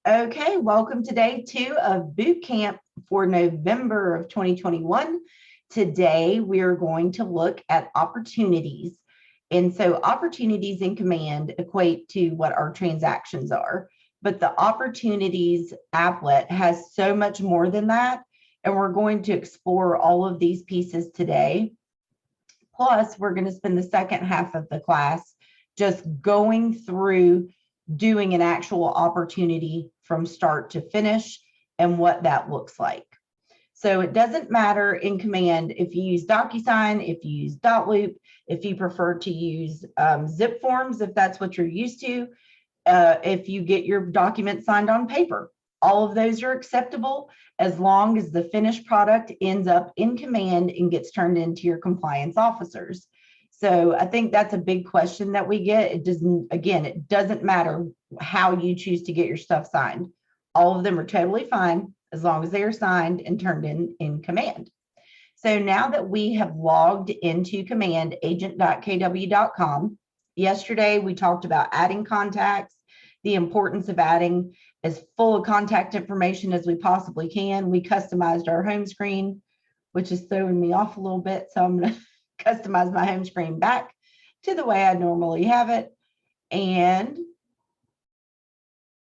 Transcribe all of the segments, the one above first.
Okay, welcome to day 2 of boot camp for November of 2021. Today, we are going to look at opportunities. And so opportunities in command equate to what our transactions are, but the opportunities applet has so much more than that. And we're going to explore all of these pieces today. Plus, we're going to spend the second half of the class just going through doing an actual opportunity from start to finish and what that looks like. So it doesn't matter in command if you use Docusign, if you use .loop, if you prefer to use zip forms, if that's what you're used to, if you get your document signed on paper. All of those are acceptable as long as the finished product ends up in command and gets turned into your compliance officers. So I think that's a big question that we get. It doesn't matter how you choose to get your stuff signed. All of them are totally fine as long as they are signed and turned in command. So now that we have logged into command agent.kw.com, yesterday we talked about adding contacts, the importance of adding as full of contact information as we possibly can. We customized our home screen, which is throwing me off a little bit. So I'm going to customize my home screen back to the way I normally have it. And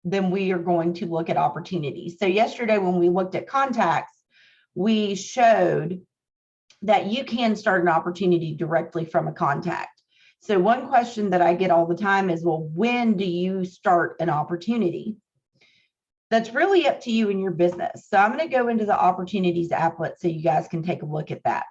then we are going to look at opportunities. So yesterday when we looked at contacts, we showed that you can start an opportunity directly from a contact. So one question that I get all the time is, well, when do you start an opportunity? That's really up to you and your business. So I'm going to go into the opportunities applet so you guys can take a look at that.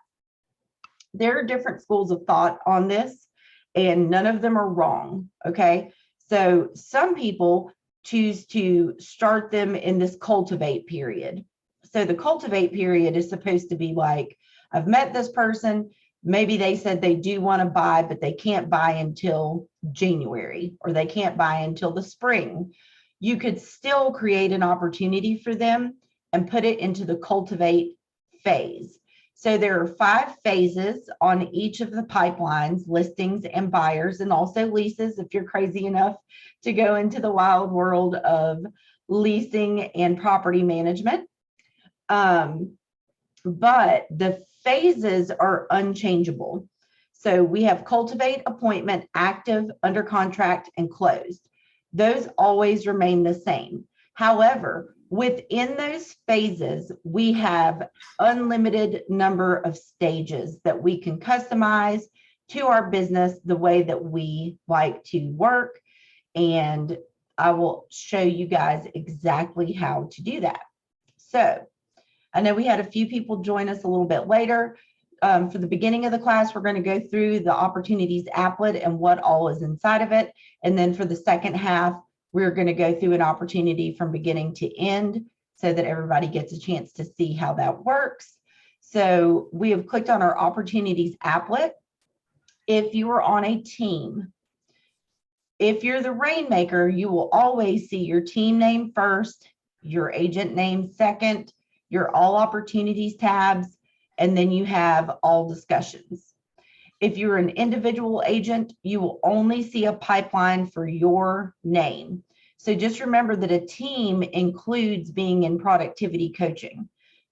There are different schools of thought on this, and none of them are wrong, okay? So some people choose to start them in this cultivate period. So the cultivate period is supposed to be like, I've met this person, maybe they said they do want to buy, but they can't buy until January, or they can't buy until the spring. You could still create an opportunity for them and put it into the cultivate phase. So there are 5 phases on each of the pipelines, listings and buyers, and also leases if you're crazy enough to go into the wild world of leasing and property management. But the phases are unchangeable. So we have cultivate, appointment, active, under contract, and closed. Those always remain the same. However, within those phases, we have unlimited number of stages that we can customize to our business the way that we like to work. And I will show you guys exactly how to do that. So I know we had a few people join us a little bit later. For the beginning of the class, we're going to go through the opportunities applet and what all is inside of it. And then for the second half, we're going to go through an opportunity from beginning to end so that everybody gets a chance to see how that works. So we have clicked on our opportunities applet. If you are on a team, if you're the rainmaker, you will always see your team name first, your agent name second, your all opportunities tabs, and then you have all discussions. If you're an individual agent, you will only see a pipeline for your name. So just remember that a team includes being in productivity coaching.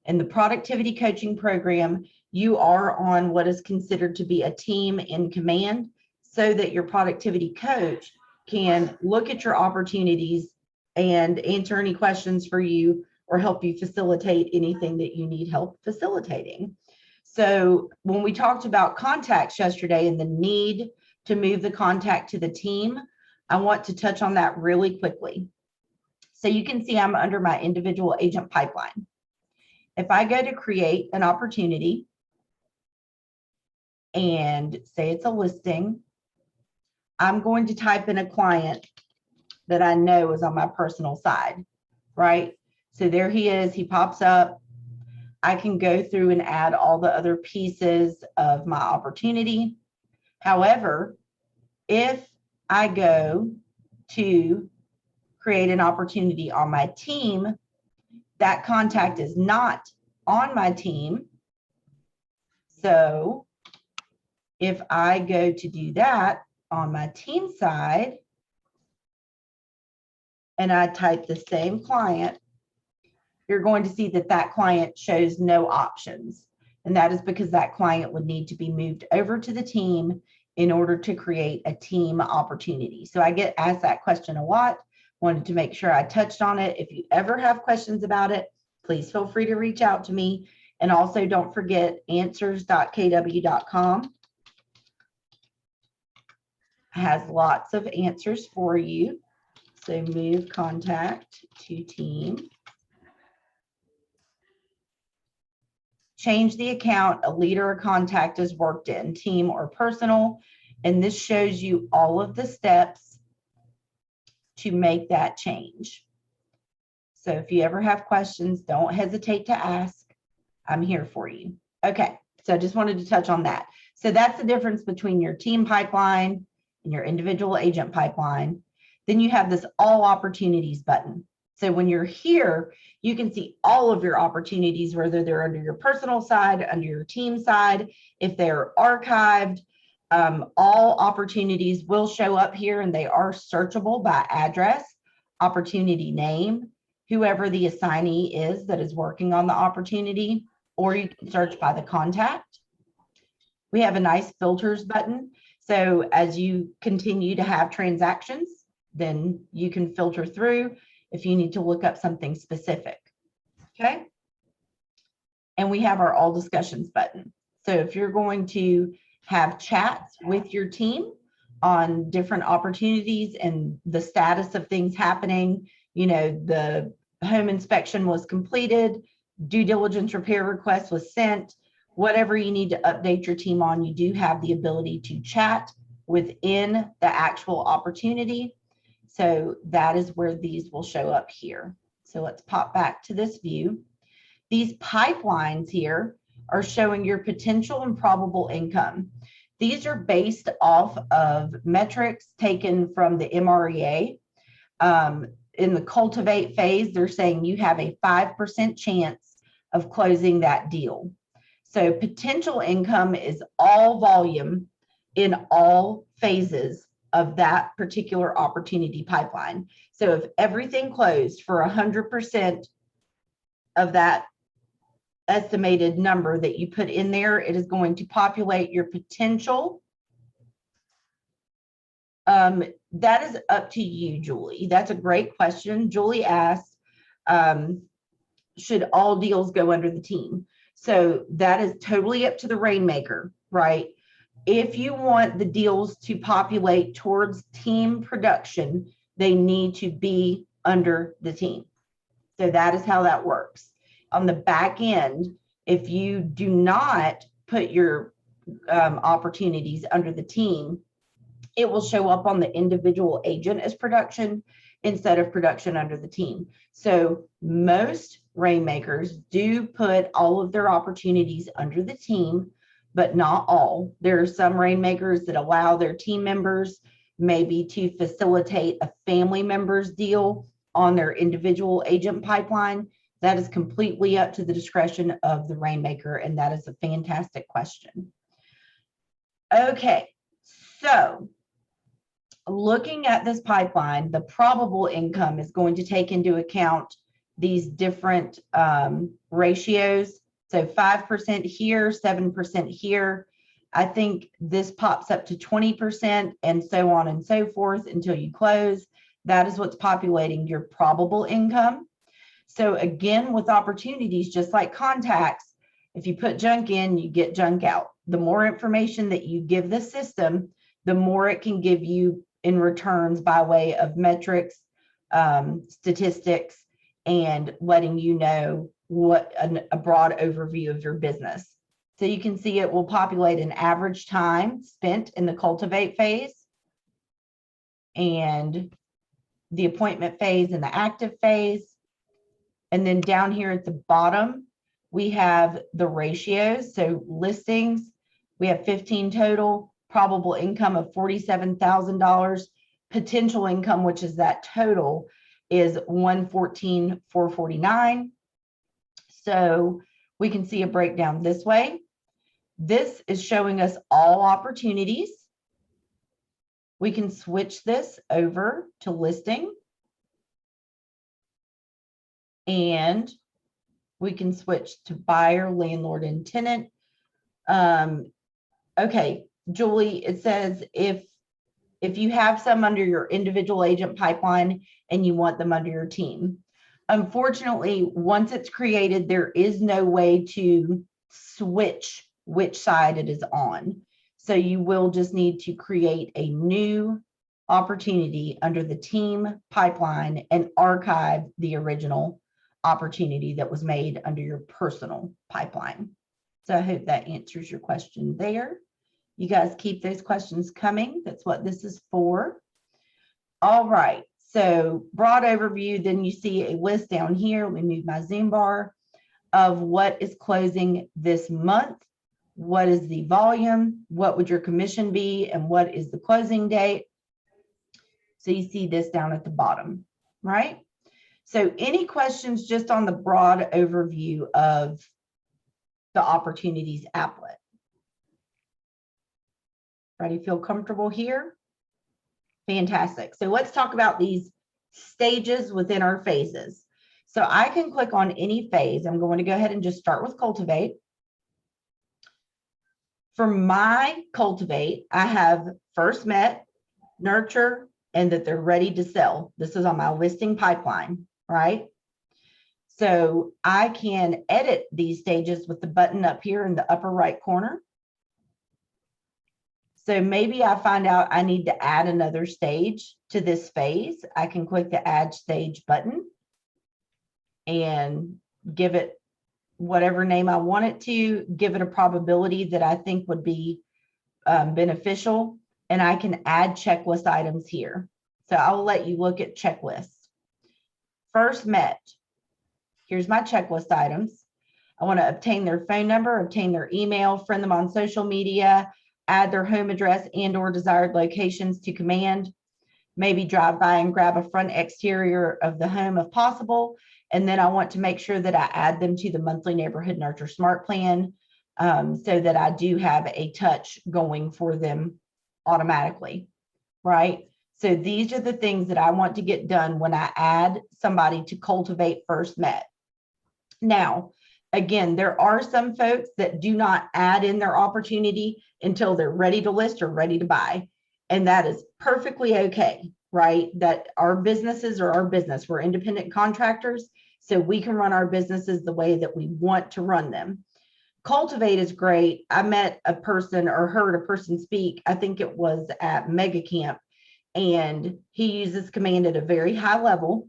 In the productivity coaching program, you are on what is considered to be a team in command so that your productivity coach can look at your opportunities and answer any questions for you or help you facilitate anything that you need help facilitating. So when we talked about contacts yesterday and the need to move the contact to the team, I want to touch on that really quickly. So you can see I'm under my individual agent pipeline. If I go to create an opportunity and say it's a listing, I'm going to type in a client that I know is on my personal side, right? So there he is, he pops up. I can go through and add all the other pieces of my opportunity. However, if I go to create an opportunity on my team, that contact is not on my team. So if I go to do that on my team side, and I type the same client, you're going to see that that client shows no options. And that is because that client would need to be moved over to the team in order to create a team opportunity. So I get asked that question a lot. Wanted to make sure I touched on it. If you ever have questions about it, please feel free to reach out to me. And also don't forget answers.kw.com has lots of answers for you. So move contact to team. Change the account a leader or contact is worked in, team or personal. And this shows you all of the steps to make that change. So if you ever have questions, don't hesitate to ask. I'm here for you. Okay, so I just wanted to touch on that. So that's the difference between your team pipeline and your individual agent pipeline. Then you have this all opportunities button. So when you're here, you can see all of your opportunities, whether they're under your personal side, under your team side, if they're archived. All opportunities will show up here, and they are searchable by address, opportunity name, whoever the assignee is that is working on the opportunity, or you can search by the contact. We have a nice filters button. So as you continue to have transactions, then you can filter through if you need to look up something specific. Okay. And we have our all discussions button. So if you're going to have chats with your team on different opportunities and the status of things happening, you know, the home inspection was completed, due diligence repair request was sent, whatever you need to update your team on, you do have the ability to chat within the actual opportunity. So that is where these will show up here. So let's pop back to this view. These pipelines here are showing your potential and probable income. These are based off of metrics taken from the MREA. In the cultivate phase, they're saying you have a 5% chance of closing that deal. So potential income is all volume in all phases of that particular opportunity pipeline. So if everything closed for 100% of that estimated number that you put in there, it is going to populate your potential. That is up to you, Julie. That's a great question. Julie asked, should all deals go under the team? So that is totally up to the rainmaker, right? If you want the deals to populate towards team production, they need to be under the team. So that is how that works. On the back end, if you do not put your opportunities under the team, it will show up on the individual agent as production instead of production under the team. So most rainmakers do put all of their opportunities under the team, but not all. There are some rainmakers that allow their team members maybe to facilitate a family member's deal on their individual agent pipeline. That is completely up to the discretion of the rainmaker, and that is a fantastic question. Okay, so looking at this pipeline, the probable income is going to take into account these different ratios. So 5% here, 7% here. I think this pops up to 20% and so on and so forth until you close. That is what's populating your probable income. So again, with opportunities, just like contacts, if you put junk in, you get junk out. The more information that you give the system, the more it can give you in returns by way of metrics, statistics, and letting you know what a broad overview of your business. So you can see it will populate an average time spent in the cultivate phase and the appointment phase and the active phase. And then down here at the bottom, we have the ratios. So listings, we have 15 total, probable income of $47,000, potential income, which is that total, is $114,449. So we can see a breakdown this way. This is showing us all opportunities. We can switch this over to listing. and we can switch to buyer, landlord, and tenant. Okay, Julie, it says if you have some under your individual agent pipeline and you want them under your team. Unfortunately, once it's created, there is no way to switch which side it is on. So you will just need to create a new opportunity under the team pipeline and archive the original opportunity that was made under your personal pipeline. So I hope that answers your question there. You guys keep those questions coming. That's what this is for. All right. So broad overview, then you see a list down here. Let me move my Zoom bar of what is closing this month. What is the volume? What would your commission be? And what is the closing date? So you see this down at the bottom, right? So any questions just on the broad overview of the opportunities applet? Everybody feel comfortable here? Fantastic. So let's talk about these stages within our phases. So I can click on any phase. I'm going to go ahead and just start with cultivate. For my cultivate, I have first met, nurture, and that they're ready to sell. This is on my listing pipeline, right? So I can edit these stages with the button up here in the upper right corner. So maybe I find out I need to add another stage to this phase. I can click the add stage button and give it whatever name I want it to, give it a probability that I think would be beneficial. And I can add checklist items here. So I'll let you look at checklists. First met. Here's my checklist items. I want to obtain their phone number, obtain their email, friend them on social media, add their home address and or desired locations to command, maybe drive by and grab a front exterior of the home if possible. And then I want to make sure that I add them to the monthly neighborhood nurture smart plan so that I do have a touch going for them automatically, right? So these are the things that I want to get done when I add somebody to cultivate first met. Now, again, there are some folks that do not add in their opportunity until they're ready to list or ready to buy. And that is perfectly okay, right? That our businesses are our business. We're independent contractors, so we can run our businesses the way that we want to run them. Cultivate is great. I met a person or heard a person speak, I think it was at Mega Camp, and he uses command at a very high level.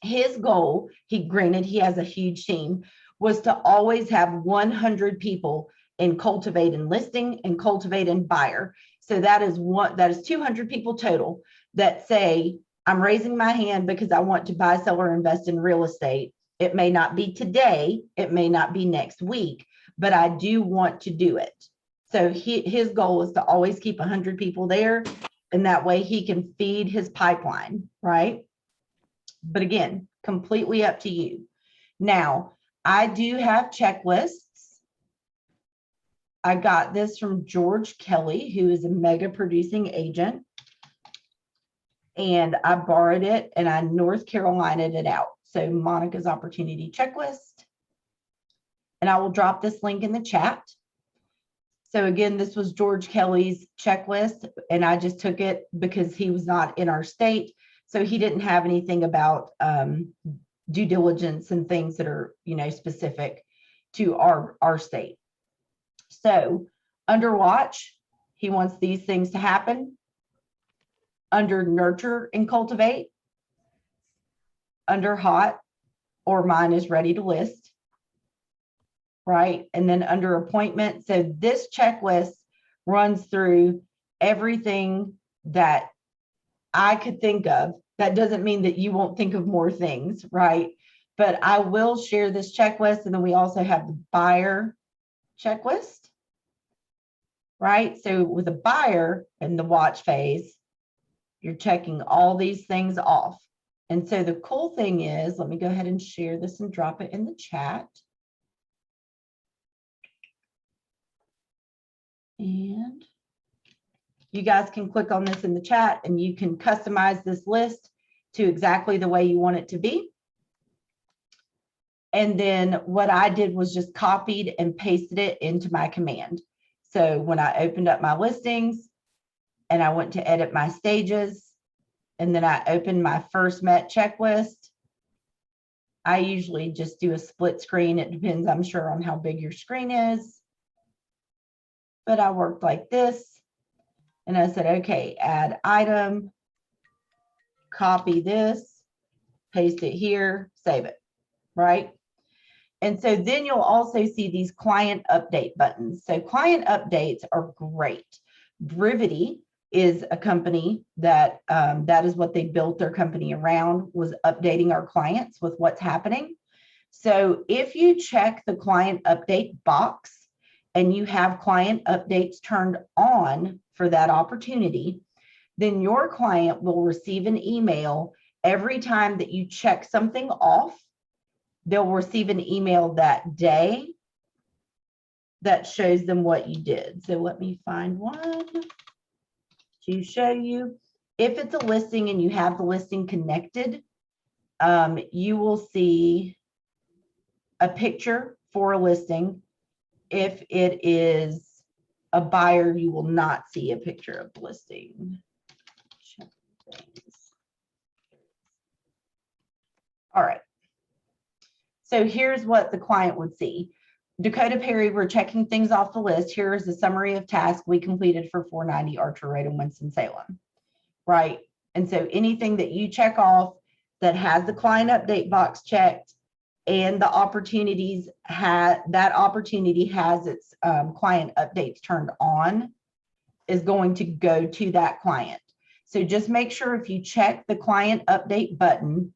His goal, granted he has a huge team, was to always have 100 people in cultivate and listing and cultivate and buyer. So that is 200 people total that say, I'm raising my hand because I want to buy, sell, or invest in real estate. It may not be today, it may not be next week, but I do want to do it. So his goal is to always keep 100 people there, and that way he can feed his pipeline, right? But again, completely up to you. Now, I do have checklists. I got this from George Kelly, who is a mega producing agent. And I borrowed it and I North Carolinaed it out. So Monica's opportunity checklist. And I will drop this link in the chat. So again, this was George Kelly's checklist, and I just took it because he was not in our state. So he didn't have anything about due diligence and things that are, specific to our state. So under watch, he wants these things to happen. Under nurture and cultivate, under hot, or mine is ready to list, right? And then under appointment, so this checklist runs through everything that I could think of. That doesn't mean that you won't think of more things, right? But I will share this checklist. And then we also have the buyer checklist, right? So with a buyer in the watch phase, you're checking all these things off. And so the cool thing is, let me go ahead and share this and drop it in the chat. And you guys can click on this in the chat and you can customize this list to exactly the way you want it to be. And then what I did was just copied and pasted it into my command. So when I opened up my listings and I went to edit my stages, and then I opened my first met checklist, I usually just do a split screen. It depends, I'm sure, on how big your screen is. But I worked like this. And I said, okay, add item, copy this, paste it here, save it, right? And so then you'll also see these client update buttons. So client updates are great. Brivity is a company that that is what they built their company around, was updating our clients with what's happening. So if you check the client update box and you have client updates turned on for that opportunity, then your client will receive an email every time that you check something off. They'll receive an email that day that shows them what you did. So let me find one to show you. If it's a listing and you have the listing connected, you will see a picture for a listing. If it is a buyer, you will not see a picture of the listing. All right. So here's what the client would see. Dakota Perry, we're checking things off the list. Here is the summary of tasks we completed for 490 Archer Road in Winston-Salem, right? And so anything that you check off that has the client update box checked and the opportunities that opportunity has its client updates turned on is going to go to that client. So just make sure if you check the client update button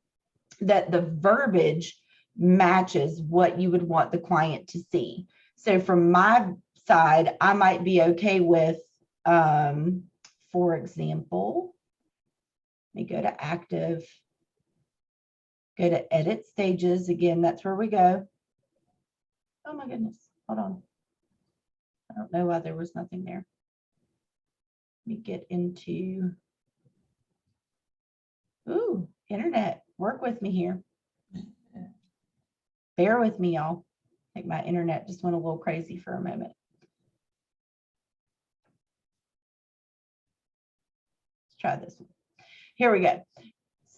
that the verbiage matches what you would want the client to see. So from my side, I might be okay with, for example, let me go to active, go to edit stages. Again, that's where we go. Oh my goodness, hold on. I don't know why there was nothing there. Let me get into, ooh, internet, work with me here. Bear with me, y'all. I think my internet just went a little crazy for a moment. Let's try this one. Here we go.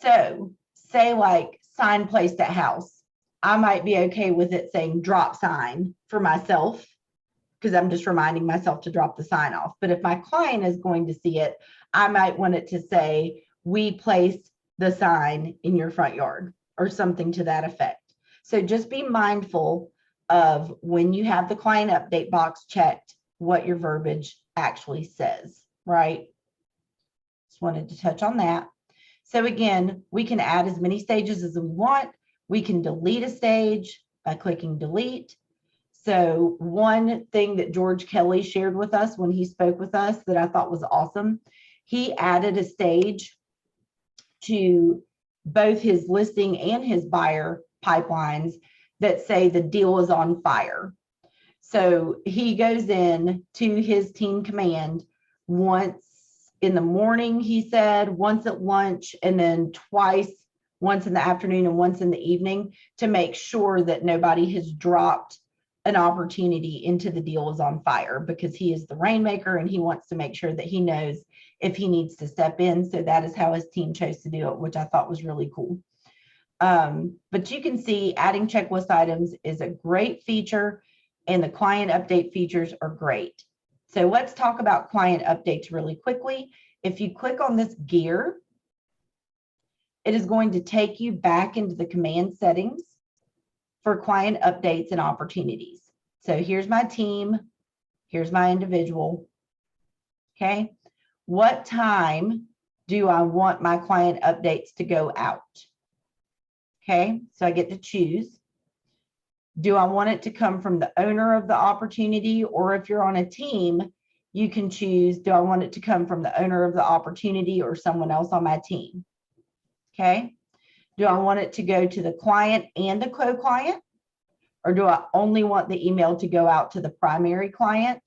So say like sign placed at house. I might be okay with it saying drop sign for myself because I'm just reminding myself to drop the sign off. But if my client is going to see it, I might want it to say, we placed the sign in your front yard or something to that effect. So just be mindful of when you have the client update box checked, what your verbiage actually says, right? Just wanted to touch on that. So again, we can add as many stages as we want. We can delete a stage by clicking delete. So one thing that George Kelly shared with us when he spoke with us that I thought was awesome, he added a stage to both his listing and his buyer pipelines that say the deal is on fire. So he goes in to his team command once in the morning, he said, once at lunch, and then twice, once in the afternoon and once in the evening, to make sure that nobody has dropped an opportunity into the deal is on fire, because he is the rainmaker and he wants to make sure that he knows if he needs to step in. So that is how his team chose to do it, which I thought was really cool. But you can see adding checklist items is a great feature, and the client update features are great. So let's talk about client updates really quickly. If you click on this gear, it is going to take you back into the command settings for client updates and opportunities. So here's my team, here's my individual. Okay, what time do I want my client updates to go out? Okay, so I get to choose. Do I want it to come from the owner of the opportunity? Or if you're on a team, you can choose, do I want it to come from the owner of the opportunity or someone else on my team? Okay. Do I want it to go to the client and the co-client? Or do I only want the email to go out to the primary client?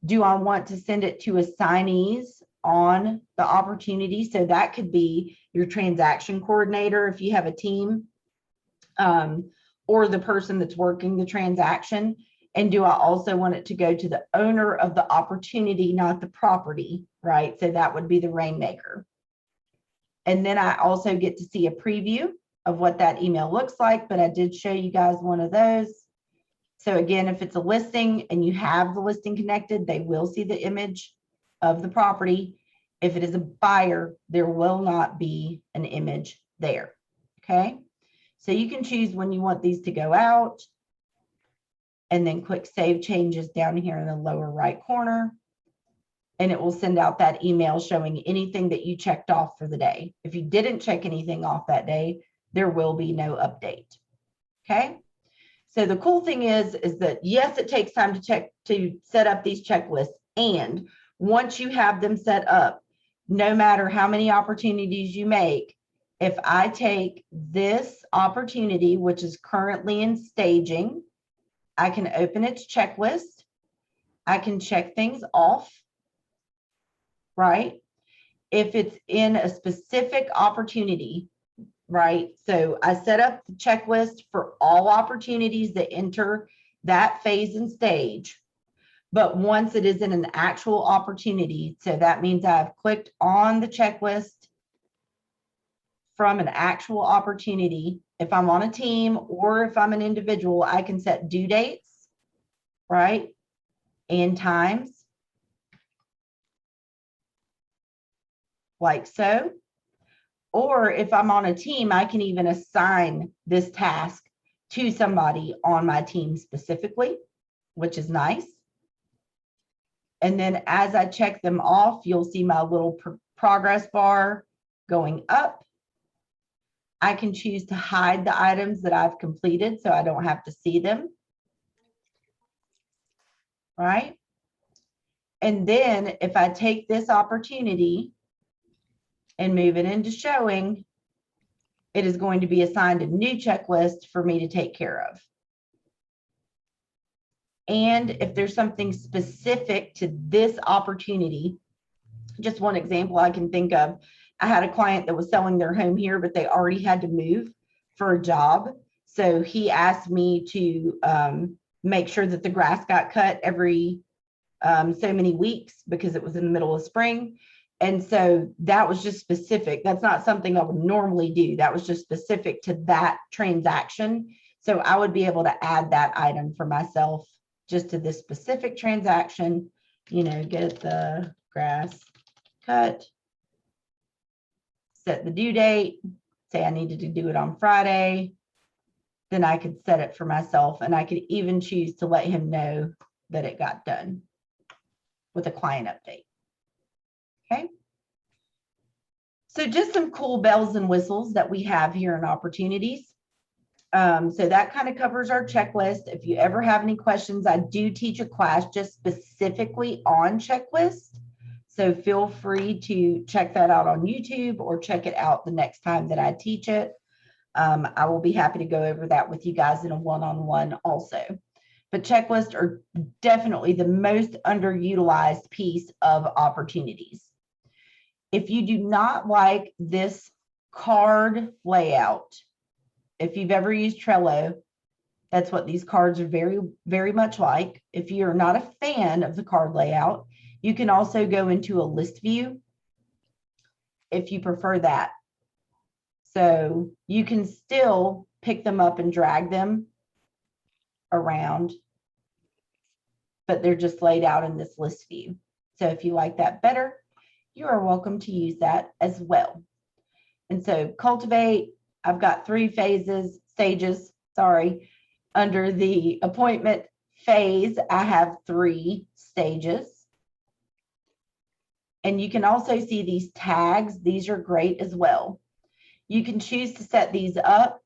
Do I want to send it to assignees on the opportunity? So that could be your transaction coordinator if you have a team. or the person that's working the transaction? And do I also want it to go to the owner of the opportunity, not the property, right? So that would be the rainmaker. And then I also get to see a preview of what that email looks like, but I did show you guys one of those. So again, if it's a listing and you have the listing connected, they will see the image of the property. If it is a buyer, there will not be an image there, okay? So you can choose when you want these to go out, and then click Save Changes down here in the lower right corner, and it will send out that email showing anything that you checked off for the day. If you didn't check anything off that day, there will be no update, okay? So the cool thing is that yes, it takes time to set up these checklists, and once you have them set up, no matter how many opportunities you make, if I take this opportunity, which is currently in staging, I can open its checklist. I can check things off, right? If it's in a specific opportunity, right? So I set up the checklist for all opportunities that enter that phase and stage. But once it is in an actual opportunity, so that means I've clicked on the checklist from an actual opportunity. If I'm on a team or if I'm an individual, I can set due dates, right? And times, like so. Or if I'm on a team, I can even assign this task to somebody on my team specifically, which is nice. And then as I check them off, you'll see my little progress bar going up. I can choose to hide the items that I've completed so I don't have to see them, right? And then if I take this opportunity and move it into showing, it is going to be assigned a new checklist for me to take care of. And if there's something specific to this opportunity, just one example I can think of, I had a client that was selling their home here, but they already had to move for a job. So he asked me to make sure that the grass got cut every so many weeks because it was in the middle of spring. And so that was just specific. That's not something I would normally do. That was just specific to that transaction. So I would be able to add that item for myself just to this specific transaction, you know, get the grass cut, set the due date, say I needed to do it on Friday, then I could set it for myself, and I could even choose to let him know that it got done with a client update. Okay. So just some cool bells and whistles that we have here in opportunities. So that kind of covers our checklist. If you ever have any questions, I do teach a class just specifically on checklist. So feel free to check that out on YouTube or check it out the next time that I teach it. I will be happy to go over that with you guys in a one-on-one also. But checklists are definitely the most underutilized piece of opportunities. If you do not like this card layout, if you've ever used Trello, that's what these cards are very, very much like. If you're not a fan of the card layout, you can also go into a list view if you prefer that. So you can still pick them up and drag them around, but they're just laid out in this list view. So if you like that better, you are welcome to use that as well. And so cultivate, I've got 3 stages, sorry. Under the appointment phase, I have 3 stages. And you can also see these tags. These are great as well. You can choose to set these up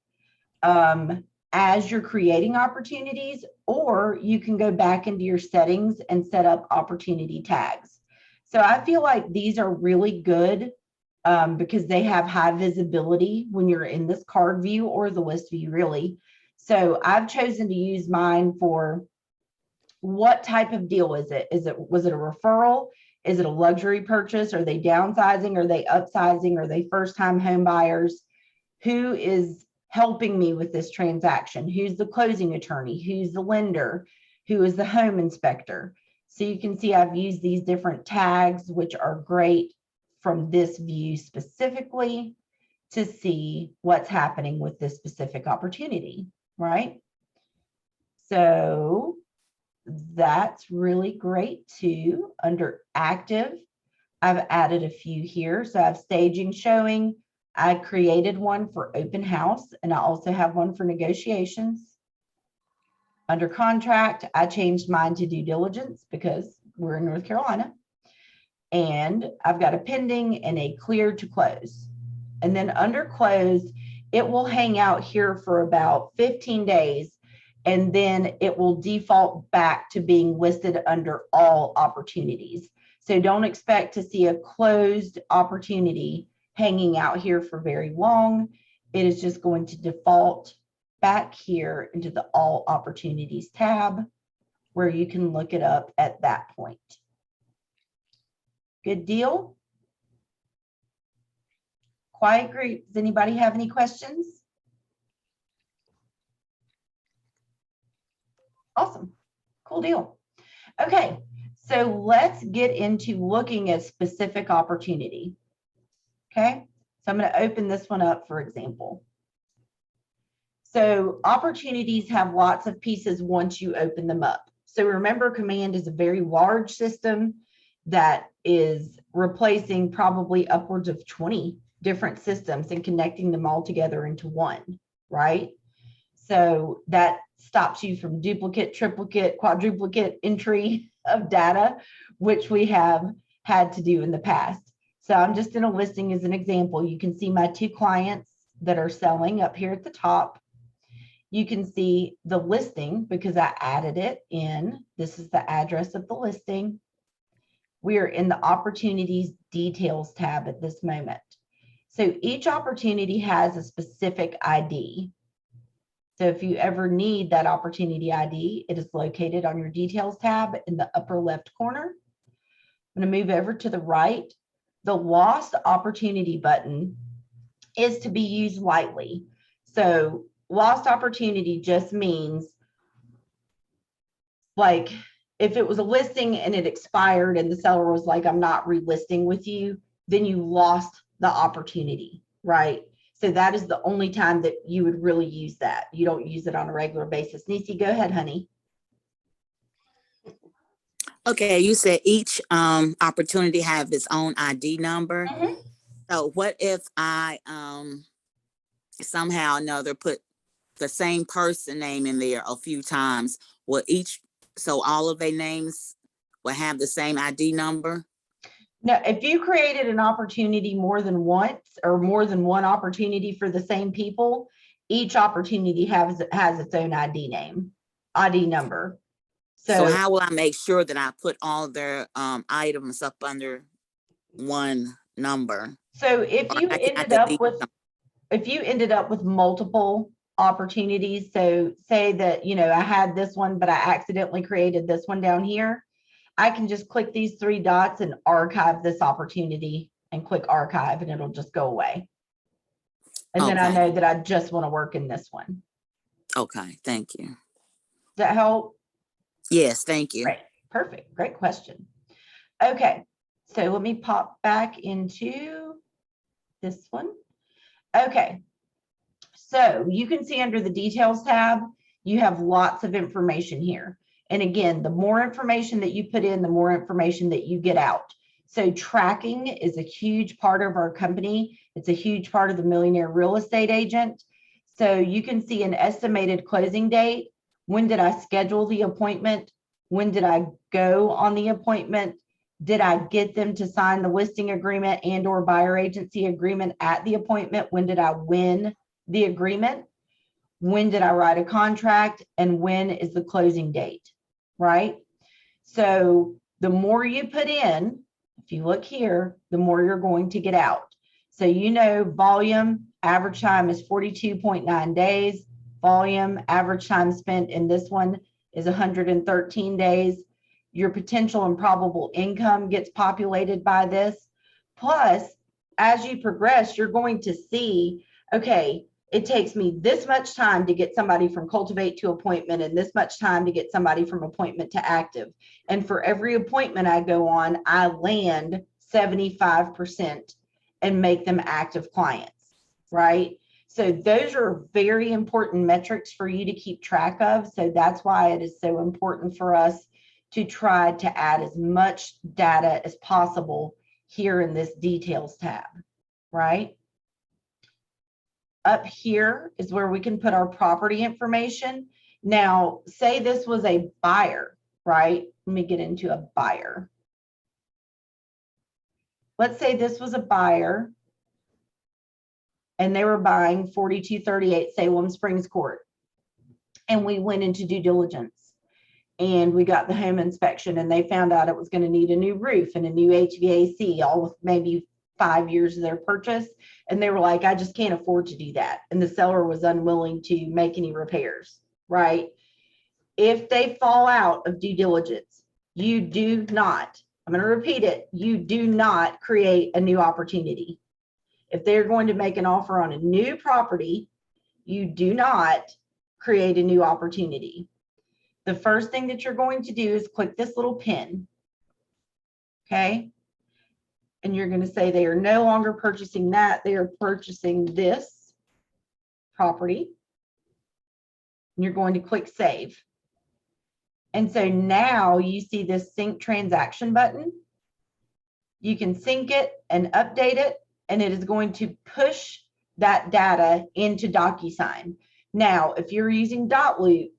as you're creating opportunities, or you can go back into your settings and set up opportunity tags. So I feel like these are really good because they have high visibility when you're in this card view or the list view, really. So I've chosen to use mine for what type of deal is it? Was it a referral? Is it a luxury purchase? Are they downsizing? Are they upsizing? Are they first-time home buyers? Who is helping me with this transaction? Who's the closing attorney? Who's the lender? Who is the home inspector? So you can see I've used these different tags, which are great from this view specifically to see what's happening with this specific opportunity, right? So that's really great too. Under active, I've added a few here. So I have staging, showing. I created one for open house, and I also have one for negotiations. Under contract, I changed mine to due diligence because we're in North Carolina. And I've got a pending and a clear to close. And then under closed, it will hang out here for about 15 days. And then it will default back to being listed under all opportunities. So don't expect to see a closed opportunity hanging out here for very long. It is just going to default back here into the all opportunities tab where you can look it up at that point. Good deal. Quiet group. Does anybody have any questions? Awesome. Cool deal. Okay, so let's get into looking at specific opportunity. Okay, so I'm going to open this one up, for example. So opportunities have lots of pieces once you open them up. So remember, Command is a very large system that is replacing probably upwards of 20 different systems and connecting them all together into one, right? So that stops you from duplicate, triplicate, quadruplicate entry of data, which we have had to do in the past. So I'm just in a listing as an example. You can see my 2 clients that are selling up here at the top. You can see the listing because I added it in. This is the address of the listing. We are in the opportunities details tab at this moment. So each opportunity has a specific ID. So if you ever need that opportunity ID, it is located on your details tab in the upper left corner. I'm going to move over to the right. The lost opportunity button is to be used lightly. So lost opportunity just means, like, if it was a listing and it expired and the seller was like, I'm not relisting with you, then you lost the opportunity, right? So that is the only time that you would really use that. You don't use it on a regular basis. Nisi, go ahead, honey. Okay, you said each opportunity have its own ID number. Mm-hmm. So what if I somehow or another put the same person name in there a few times? Will so all of their names will have the same ID number? No, if you created an opportunity more than once or more than one opportunity for the same people, each opportunity has its own ID number. So how will I make sure that I put all their items up under one number? So if you ended up with multiple opportunities, so say that, I had this one, but I accidentally created this one down here, I can just click these 3 dots and archive this opportunity and click archive, and it'll just go away. And then I know that I just want to work in this one. Okay, thank you. Does that help? Yes, thank you. Great, perfect, great question. Okay, so let me pop back into this one. Okay, so you can see under the details tab, you have lots of information here. And again, the more information that you put in, the more information that you get out. So tracking is a huge part of our company. It's a huge part of the Millionaire Real Estate Agent. So you can see an estimated closing date. When did I schedule the appointment? When did I go on the appointment? Did I get them to sign the listing agreement and or buyer agency agreement at the appointment? When did I win the agreement? When did I write a contract? And when is the closing date, right? So the more you put in, if you look here, the more you're going to get out. So volume, average time is 42.9 days. Volume, average time spent in this one is 113 days. Your potential and probable income gets populated by this. Plus, as you progress, you're going to see, okay, it takes me this much time to get somebody from cultivate to appointment and this much time to get somebody from appointment to active. And for every appointment I go on, I land 75% and make them active clients, right? So those are very important metrics for you to keep track of. So that's why it is so important for us to try to add as much data as possible here in this details tab, right? Up here is where we can put our property information. Now, say this was a buyer, right? Let me get into a buyer. Let's say this was a buyer and they were buying 4238 Salem Springs Court. And we went into due diligence and we got the home inspection and they found out it was going to need a new roof and a new HVAC, all with maybe 5 years of their purchase. And they were like, I just can't afford to do that. And the seller was unwilling to make any repairs, right? If they fall out of due diligence, you do not, I'm going to repeat it, you do not create a new opportunity. If they're going to make an offer on a new property, you do not create a new opportunity. The first thing that you're going to do is click this little pin, okay? And you're going to say they are no longer purchasing that, they are purchasing this property. And you're going to click save. And so now you see this sync transaction button. You can sync it and update it, and it is going to push that data into Docusign. Now, if you're using Dotloop,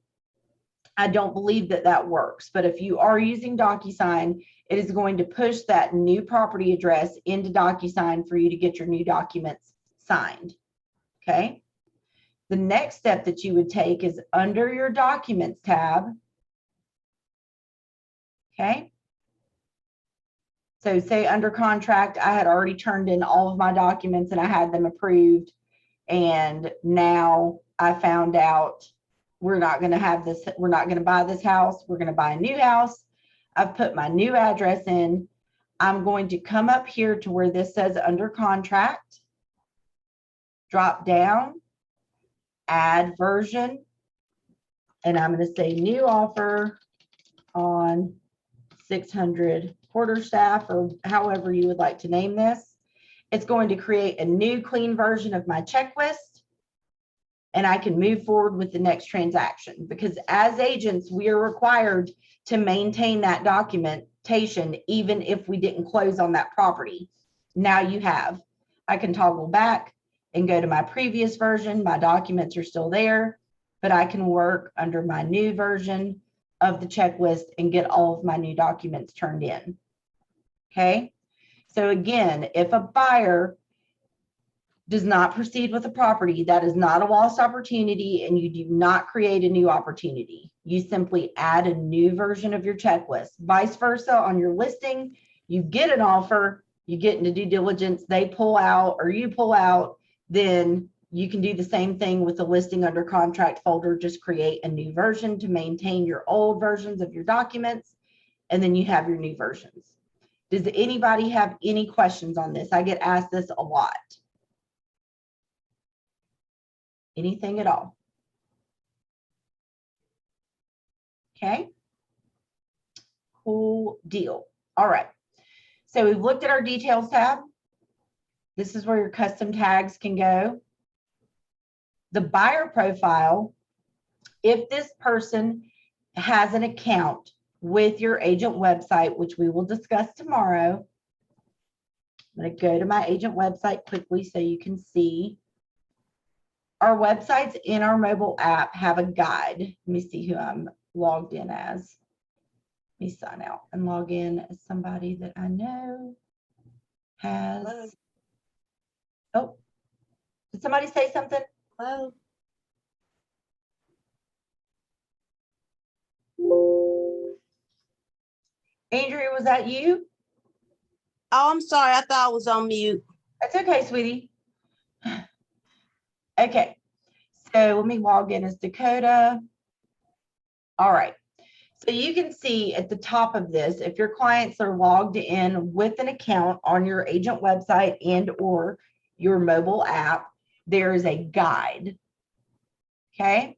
I don't believe that that works, but if you are using Docusign, it is going to push that new property address into Docusign for you to get your new documents signed, okay? The next step that you would take is under your Documents tab, okay? So say under contract, I had already turned in all of my documents and I had them approved, and now I found out we're not going to have this, we're not going to buy this house, we're going to buy a new house. I've put my new address in. I'm going to come up here to where this says under contract, drop down, add version, and I'm going to say new offer on 600 quarterstaff, or however you would like to name this. It's going to create a new clean version of my checklist, and I can move forward with the next transaction, because as agents, we are required to maintain that documentation even if we didn't close on that property. Now you have. I can toggle back and go to my previous version. My documents are still there, but I can work under my new version of the checklist and get all of my new documents turned in. Okay. So again, if a buyer does not proceed with the property, that is not a lost opportunity, and you do not create a new opportunity. You simply add a new version of your checklist. Vice versa, on your listing, you get an offer, you get into due diligence, they pull out or you pull out, then you can do the same thing with the listing under contract folder. Just create a new version to maintain your old versions of your documents, and then you have your new versions. Does anybody have any questions on this? I get asked this a lot. Anything at all? Okay. Cool deal. All right. So we've looked at our details tab. This is where your custom tags can go. The buyer profile, if this person has an account with your agent website, which we will discuss tomorrow. I'm going to go to my agent website quickly so you can see. Our websites in our mobile app have a guide. Let me see who I'm logged in as. Let me sign out and log in as somebody that I know has. Hello. Oh, did somebody say something? Hello. Andrea, was that you? Oh, I'm sorry. I thought I was on mute. That's okay, sweetie. Okay, so let me log in as Dakota. All right, so you can see at the top of this, if your clients are logged in with an account on your agent website and or your mobile app, there is a guide. Okay.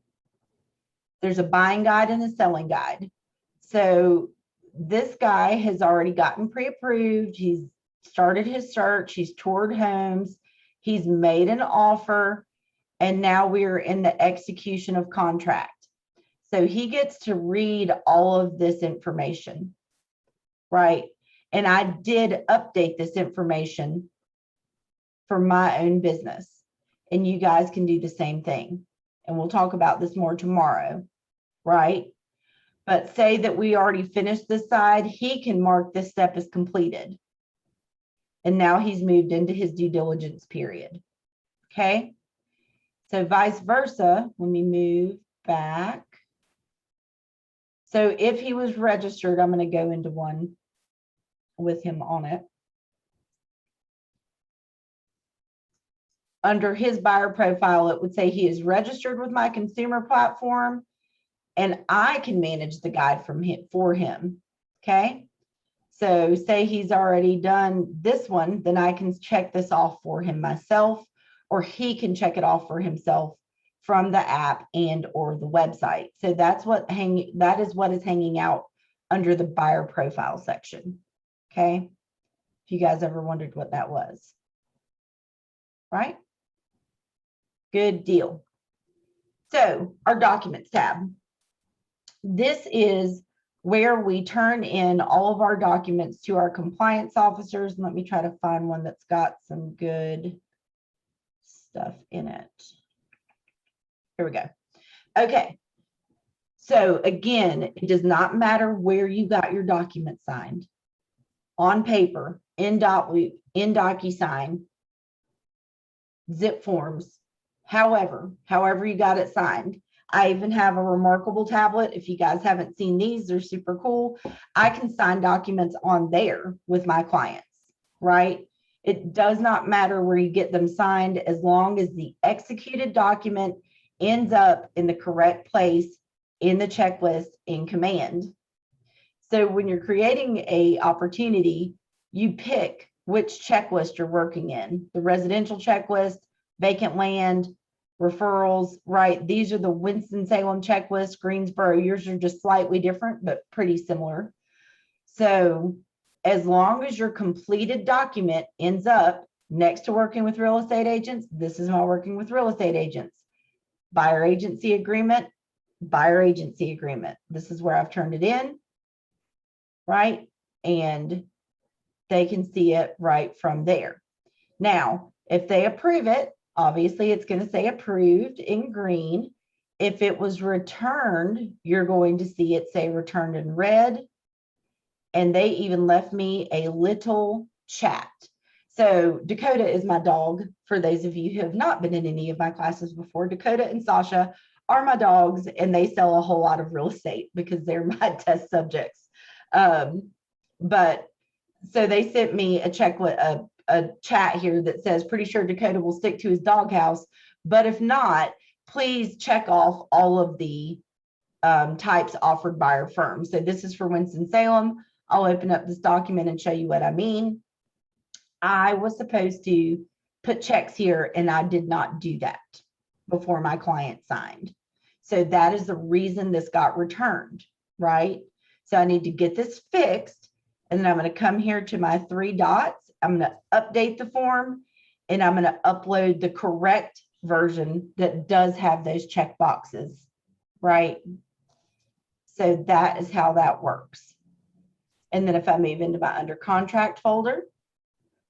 There's a buying guide and a selling guide. So this guy has already gotten pre-approved. He's started his search. He's toured homes. He's made an offer. And now we're in the execution of contract. So he gets to read all of this information, right? And I did update this information for my own business. And you guys can do the same thing. And we'll talk about this more tomorrow, right? But say that we already finished this side, he can mark this step as completed. And now he's moved into his due diligence period. Okay. So vice versa, let me move back. So if he was registered, I'm going to go into one with him on it. Under his buyer profile, it would say he is registered with my consumer platform, and I can manage the guide for him. Okay. So say he's already done this one, then I can check this off for him myself, or he can check it off for himself from the app and or the website. So that is what is hanging out under the buyer profile section. Okay. If you guys ever wondered what that was. Right? Good deal. So our documents tab. This is where we turn in all of our documents to our compliance officers. Let me try to find one that's got some good stuff in it. Here we go. Okay. So again, it does not matter where you got your document signed. On paper, in Dotloop, in Docusign, zip forms, however you got it signed. I even have a remarkable tablet. If you guys haven't seen these, they're super cool. I can sign documents on there with my clients, right? It does not matter where you get them signed as long as the executed document ends up in the correct place in the checklist in command. So when you're creating a opportunity, you pick which checklist you're working in, the residential checklist, vacant land, referrals, right? These are the Winston-Salem checklist, Greensboro. Yours are just slightly different, but pretty similar. So as long as your completed document ends up next to working with real estate agents, this is my working with real estate agents. Buyer agency agreement, buyer agency agreement. This is where I've turned it in, right? And they can see it right from there. Now, if they approve it, obviously it's going to say approved in green. If it was returned, you're going to see it say returned in red. And they even left me a little chat. So Dakota is my dog. For those of you who have not been in any of my classes before, Dakota and Sasha are my dogs, and they sell a whole lot of real estate because they're my test subjects. But so they sent me a chat here that says, pretty sure Dakota will stick to his doghouse, but if not, please check off all of the types offered by our firm. So this is for Winston-Salem. I'll open up this document and show you what I mean. I was supposed to put checks here, and I did not do that before my client signed. So that is the reason this got returned, right? So I need to get this fixed, and then I'm going to come here to my three dots. I'm going to update the form, and I'm going to upload the correct version that does have those check boxes, right? So that is how that works. And then if I move into my under contract folder,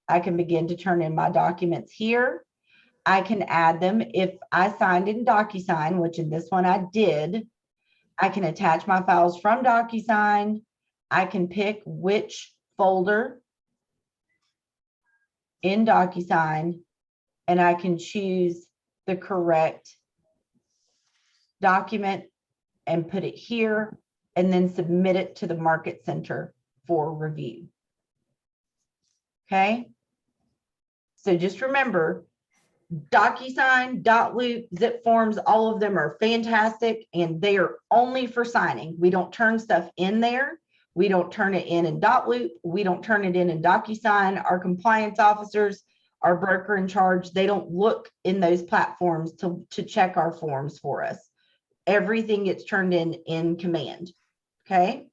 I can begin to turn in my documents here. I can add them. If I signed in Docusign, which in this one I did, I can attach my files from Docusign. I can pick which folder in Docusign, and I can choose the correct document and put it here, and then submit it to the Market Center for review. Okay. So just remember, Docusign, Dotloop, Zip Forms, all of them are fantastic, and they are only for signing. We don't turn stuff in there. We don't turn it in Dotloop. We don't turn it in Docusign. Our compliance officers our broker in charge, they don't look in those platforms to check our forms for us. Everything gets turned in Command. Okay.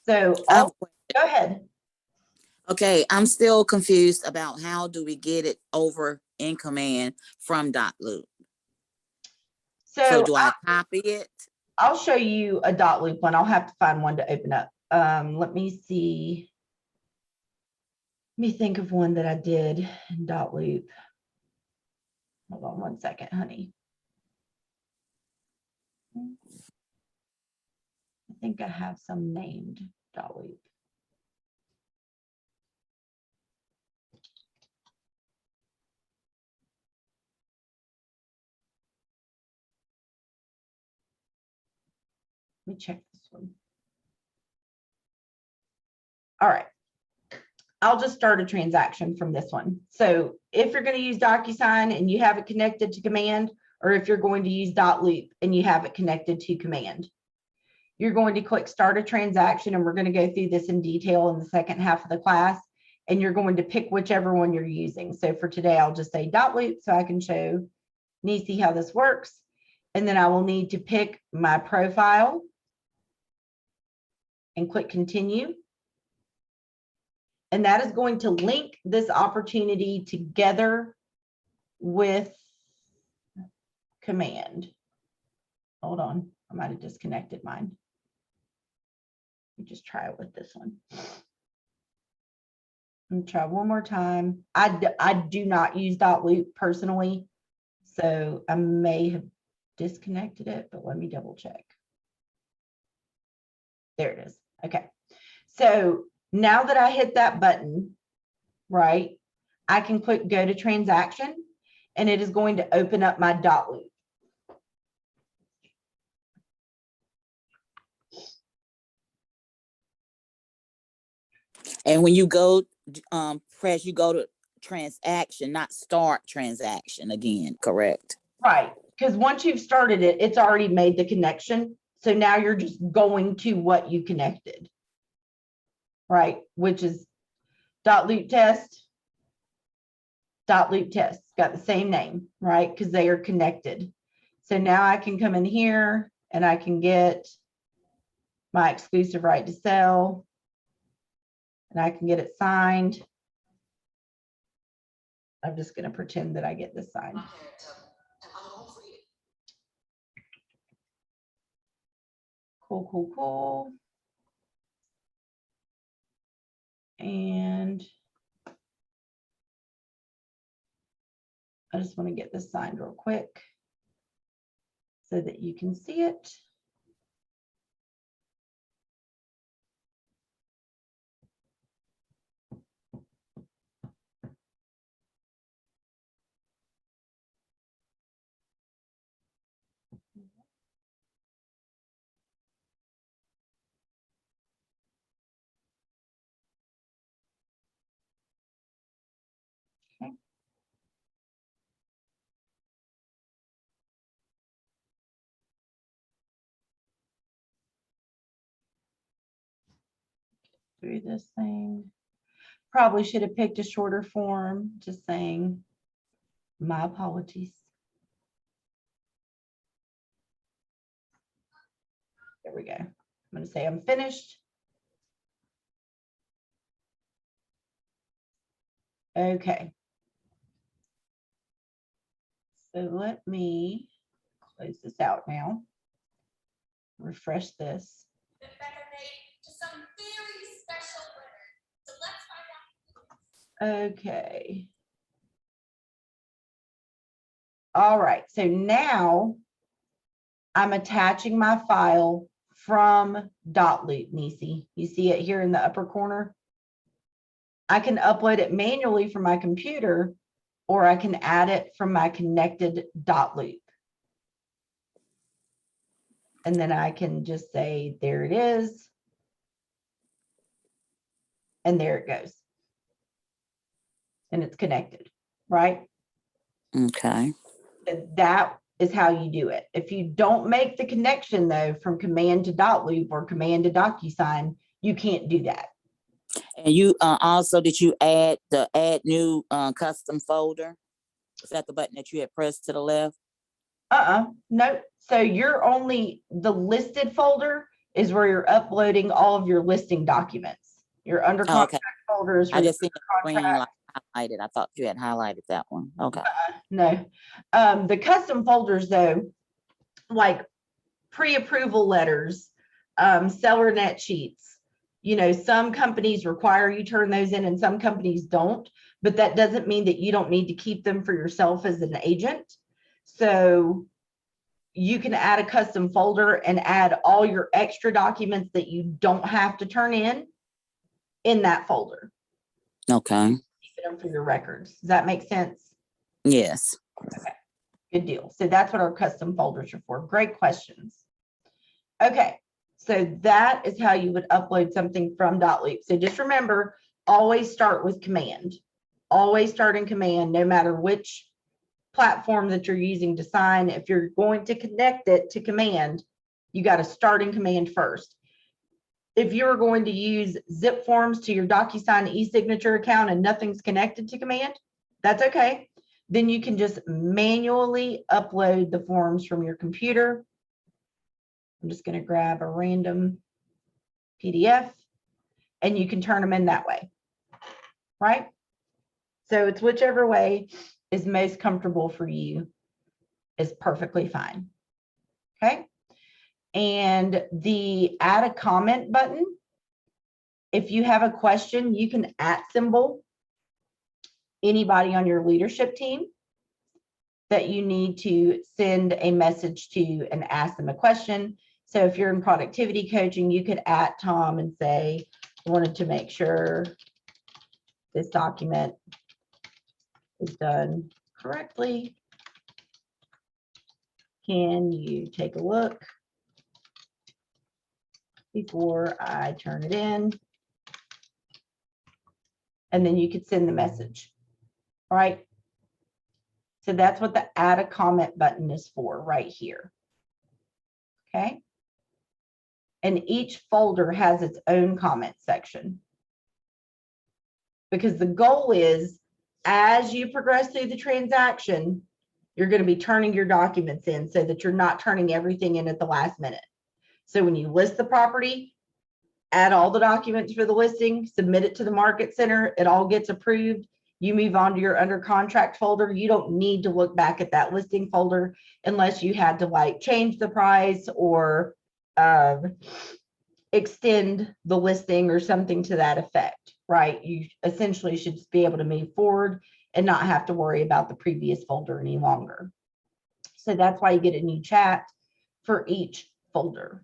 So I've- go ahead. Okay, I'm still confused about how do we get it over in Command from .loop? So do I copy it? I'll show you a .loop one. I'll have to find one to open up. Let me see. Let me think of one that I did in .loop. Hold on one second, honey. I think I have some named .loop. Let me check this one. All right. I'll just start a transaction from this one. So if you're going to use Docusign and you have it connected to Command, or if you're going to use .loop and you have it connected to Command, you're going to click Start a Transaction, and we're going to go through this in detail in the second half of the class, and you're going to pick whichever one you're using. So for today, I'll just say .loop so I can show Nisi how this works. And then I will need to pick my profile and click Continue. And that is going to link this opportunity together with Command. Hold on, I might have disconnected mine. Let me just try it with this one. And try one more time. I do not use .loop personally, so I may have disconnected it, but let me double check. There it is. Okay, so now that I hit that button, right, I can click Go to Transaction, and it is going to open up my .loop. And when you go press, you go to transaction, not start transaction again, correct? Right, because once you've started it, it's already made the connection. So now you're just going to what you connected, right? Which is .loop test, .loop test, got the same name, right? Because they are connected. So now I can come in here and I can get my exclusive right to sell, and I can get it signed. I'm just going to pretend that I get this signed. Cool, cool, cool. And I just want to get this signed real quick so that you can see it. Okay. Through this thing. Probably should have picked a shorter form, just saying my apologies. There we go. I'm going to say I'm finished. Okay. So let me close this out now. Refresh this. Okay. All right. So now I'm attaching my file from .loop, Nisi. You see it here in the upper corner? I can upload it manually from my computer, or I can add it from my connected .loop. And then I can just say, there it is. And there it goes. And it's connected, right? Okay. That is how you do it. If you don't make the connection though, from Command to .loop or Command to Docusign, you can't do that. And you also, did you add the add new custom folder? Is that the button that you had pressed to the left? No. So you're only, the listed folder is where you're uploading all of your listing documents. Your under Oh, okay. contract folder is for I the just seen the green contract. like highlighted. I thought you had highlighted that one. Okay. No. The custom folders though, like pre-approval letters, seller net sheets, you know, some companies require you turn those in and some companies don't, but that doesn't mean that you don't need to keep them for yourself as an agent. So you can add a custom folder and add all your extra documents that you don't have to turn in that folder. Okay. Keep them for your records. Does that make sense? Yes. Okay, good deal. So that's what our custom folders are for. Great questions. Okay, so that is how you would upload something from .loop. So just remember, always start with command. Always start in command, no matter which platform that you're using to sign. If you're going to connect it to command, you got to start in command first. If you're going to use zip forms to your Docusign e-signature account and nothing's connected to command, that's okay. Then you can just manually upload the forms from your computer. I'm just going to grab a random PDF and you can turn them in that way, right? So it's whichever way is most comfortable for you is perfectly fine. Okay. And the add a comment button, if you have a question, you can @ anybody on your leadership team that you need to send a message to and ask them a question. So if you're in productivity coaching, you could @ Tom and say, I wanted to make sure this document is done correctly. Can you take a look before I turn it in? And then you could send the message, all right? So that's what the add a comment button is for right here, okay? And each folder has its own comment section. Because the goal is, as you progress through the transaction, you're going to be turning your documents in so that you're not turning everything in at the last minute. So when you list the property, add all the documents for the listing, submit it to the market center, it all gets approved. You move on to your under contract folder. You don't need to look back at that listing folder unless you had to like change the price or extend the listing or something to that effect, right? You essentially should just be able to move forward and not have to worry about the previous folder any longer. So that's why you get a new chat for each folder.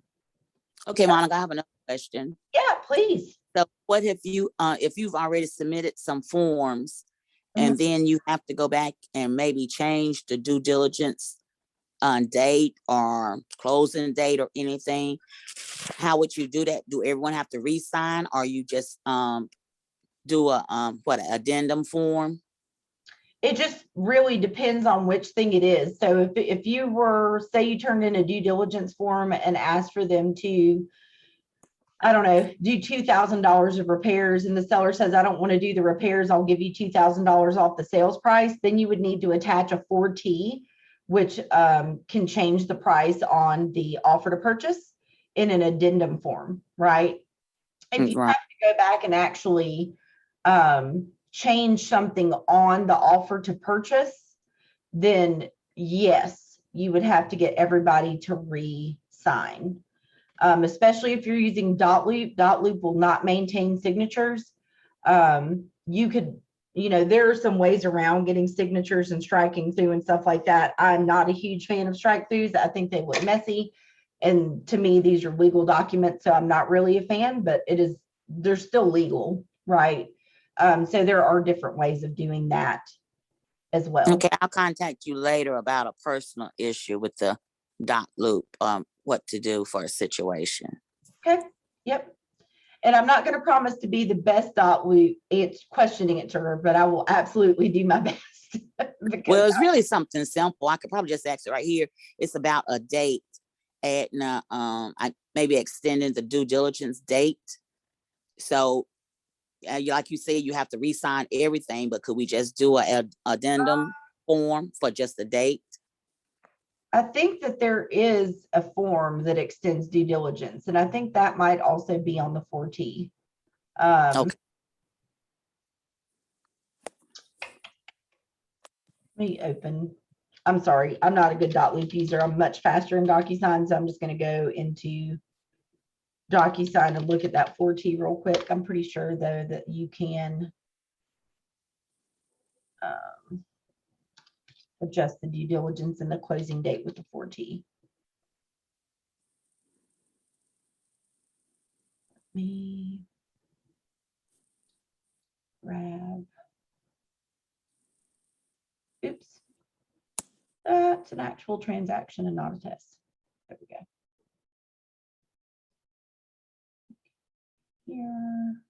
Okay, Monica, I have another question. Yeah, please. So what if you've already submitted some forms and then you have to go back and maybe change the due diligence date or closing date or anything, how would you do that? Do everyone have to re-sign or you just do a addendum form? It just really depends on which thing it is. So if you were, say you turned in a due diligence form and asked for them to, I don't know, do $2,000 of repairs and the seller says, I don't want to do the repairs, I'll give you $2,000 off the sales price, then you would need to attach a 4T, which can change the price on the offer to purchase in an addendum form, right? If you have to go back and actually change something on the offer to purchase, then yes, you would have to get everybody to re-sign. Especially if you're using .loop. .loop will not maintain signatures. You could, there are some ways around getting signatures and striking through and stuff like that. I'm not a huge fan of strike throughs. I think they look messy. And to me, these are legal documents, so I'm not really a fan, but they're still legal, right? So there are different ways of doing that as well. Okay, I'll contact you later about a personal issue with the .loop, what to do for a situation. Okay, yep. And I'm not going to promise to be the best .loop question answerer, but I will absolutely do my best. Well, it's really something simple. I could probably just ask it right here. It's about a date, I maybe extending the due diligence date. So like you said, you have to re-sign everything, but could we just do a addendum form for just the date? I think that there is a form that extends due diligence, and I think that might also be on the 4T. Okay. Let me open. I'm sorry, I'm not a good .loop user. I'm much faster in Docusign, so I'm just going to go into Docusign and look at that 4T real quick. I'm pretty sure though that you can adjust the due diligence and the closing date with the 4T. Let me grab. Oops. That's an actual transaction and not a test. There we go. Here.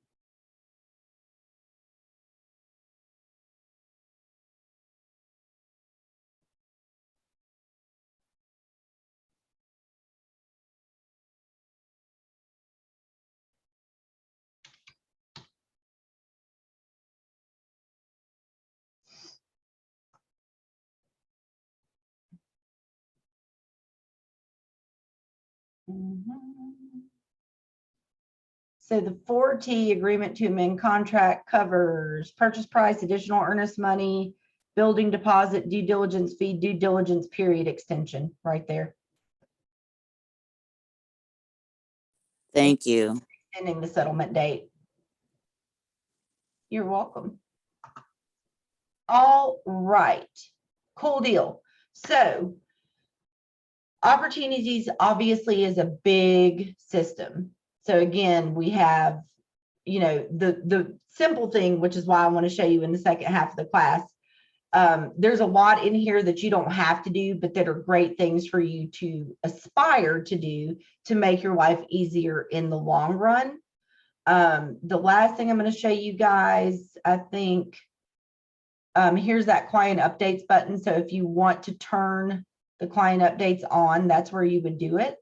So the 4T agreement to amend contract covers purchase price, additional earnest money, building deposit, due diligence fee, due diligence period extension right there. Thank you. Extending the settlement date. You're welcome. All right, cool deal. So opportunities obviously is a big system. So again, we have, the simple thing, which is why I want to show you in the second half of the class. There's a lot in here that you don't have to do, but that are great things for you to aspire to do to make your life easier in the long run. The last thing I'm going to show you guys, I think, here's that client updates button. So if you want to turn the client updates on, that's where you would do it.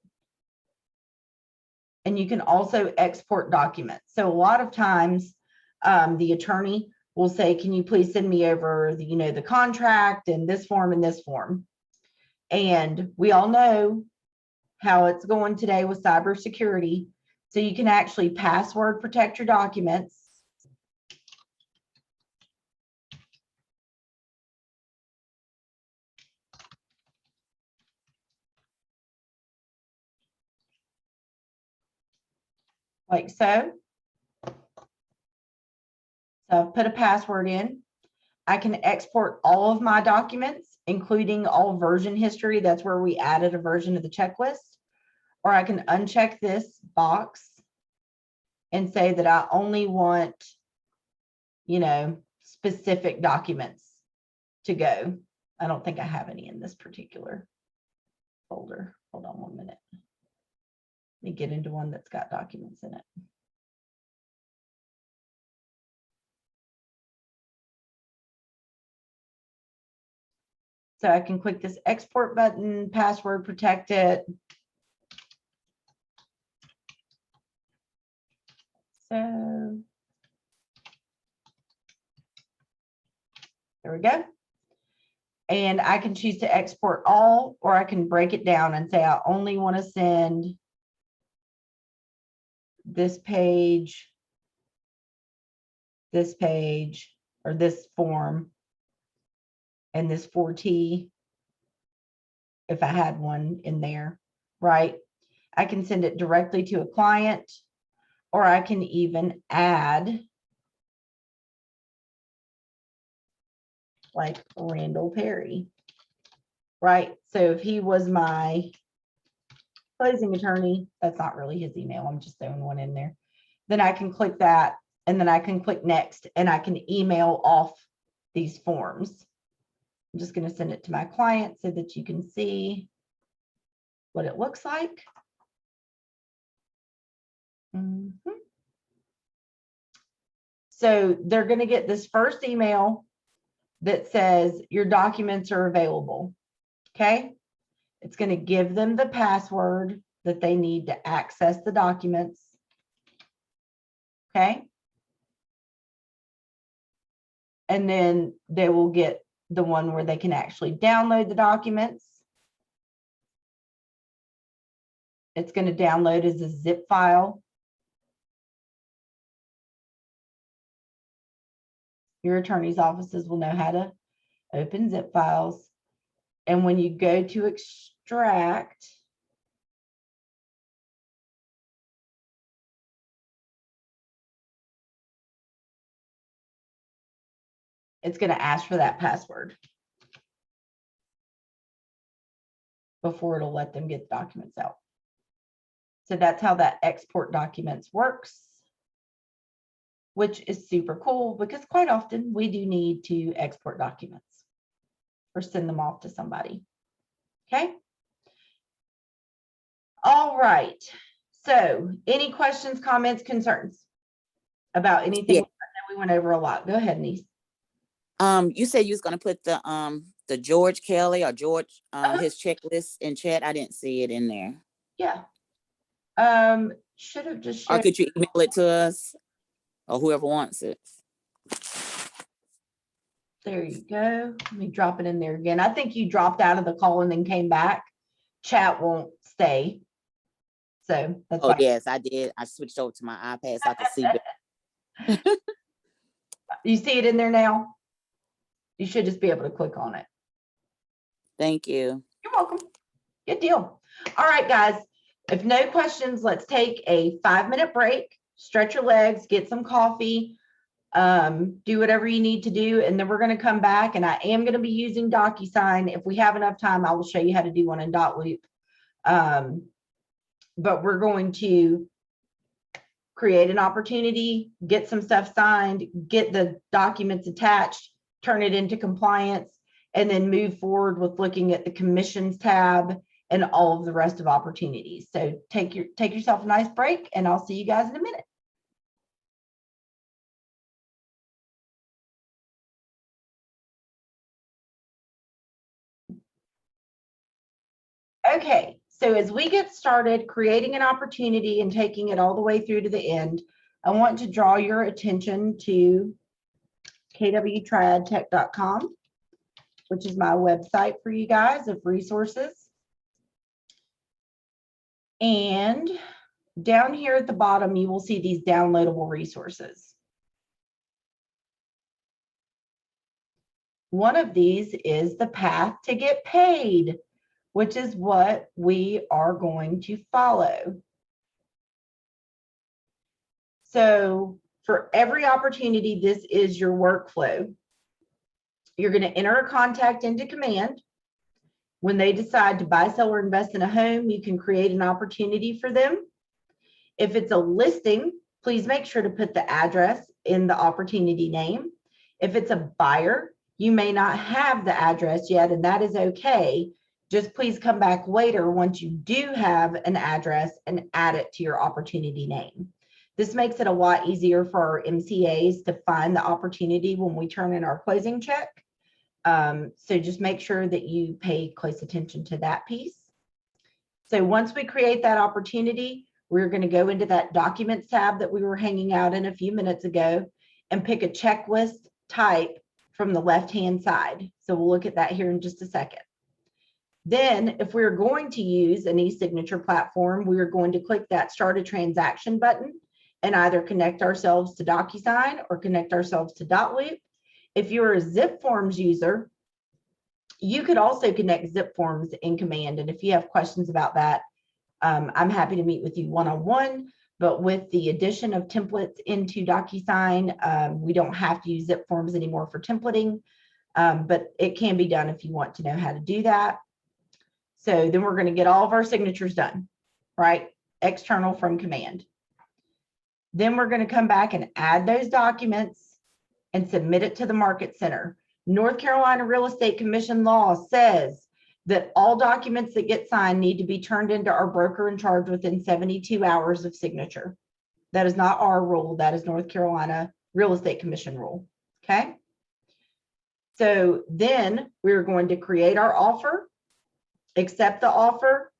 And you can also export documents. So a lot of times the attorney will say, can you please send me over the, the contract and this form and this form. And we all know how it's going today with cybersecurity. So you can actually password protect your documents. Like so. So I've put a password in. I can export all of my documents, including all version history. That's where we added a version of the checklist. Or I can uncheck this box and say that I only want, specific documents to go. I don't think I have any in this particular folder. Hold on 1 minute. Let me get into one that's got documents in it. So I can click this export button, password protect it. So there we go. And I can choose to export all, or I can break it down and say I only want to send this page, or this form, and this 4T, if I had one in there, right? I can send it directly to a client, or I can even add like Randall Perry, right? So if he was my closing attorney, that's not really his email, I'm just throwing one in there. Then I can click that, and then I can click next, and I can email off these forms. I'm just going to send it to my client so that you can see what it looks like. So they're going to get this first email that says your documents are available. Okay. It's going to give them the password that they need to access the documents. Okay. And then they will get the one where they can actually download the documents. It's going to download as a zip file. Your attorney's offices will know how to open zip files. And when you go to extract, it's going to ask for that password before it'll let them get the documents out. So that's how that export documents works, which is super cool because quite often we do need to export documents or send them off to somebody. Okay. All right. So any questions, comments, concerns about anything? Yeah. We went over a lot. Go ahead, Niece. You said you was gonna put the George Kelly or George his checklist in chat. I didn't see it in there. Yeah. Should have just Or showed. could you email it to us or whoever wants it? There you go. Let me drop it in there again. I think you dropped out of the call and then came back. Chat won't stay. So that's Oh fine. yes, I did. I switched over to my iPad so I could see better. You see it in there now? You should just be able to click on it. Thank you. You're welcome. Good deal. All right, guys. If no questions, let's take a 5-minute break, stretch your legs, get some coffee, do whatever you need to do. And then we're going to come back and I am going to be using Docusign. If we have enough time, I will show you how to do one in Dotloop. But we're going to create an opportunity, get some stuff signed, get the documents attached, turn it into compliance, and then move forward with looking at the commissions tab and all of the rest of opportunities. So take yourself a nice break and I'll see you guys in a minute. Okay, so as we get started creating an opportunity and taking it all the way through to the end, I want to draw your attention to kwtradtech.com, which is my website for you guys of resources. And down here at the bottom, you will see these downloadable resources. One of these is the path to get paid, which is what we are going to follow. So for every opportunity, this is your workflow. You're going to enter a contact into command. When they decide to buy, sell, or invest in a home, you can create an opportunity for them. If it's a listing, please make sure to put the address in the opportunity name. If it's a buyer, you may not have the address yet, and that is okay. Just please come back later once you do have an address and add it to your opportunity name. This makes it a lot easier for our MCAs to find the opportunity when we turn in our closing check. So just make sure that you pay close attention to that piece. So once we create that opportunity, we're going to go into that documents tab that we were hanging out in a few minutes ago and pick a checklist type from the left-hand side. So we'll look at that here in just a second. Then if we're going to use an e-signature platform, we are going to click that start a transaction button and either connect ourselves to Docusign or connect ourselves to Dotloop. If you're a Zip Forms user, you could also connect Zip Forms in command. And if you have questions about that, I'm happy to meet with you one-on-one. But with the addition of templates into Docusign, we don't have to use Zip Forms anymore for templating, but it can be done if you want to know how to do that. So then we're going to get all of our signatures done, right? External from command. Then we're going to come back and add those documents and submit it to the Market Center. North Carolina Real Estate Commission law says that all documents that get signed need to be turned into our broker in charge within 72 hours of signature. That is not our rule. That is North Carolina Real Estate Commission rule. Okay. So then we're going to create our offer, accept the offer,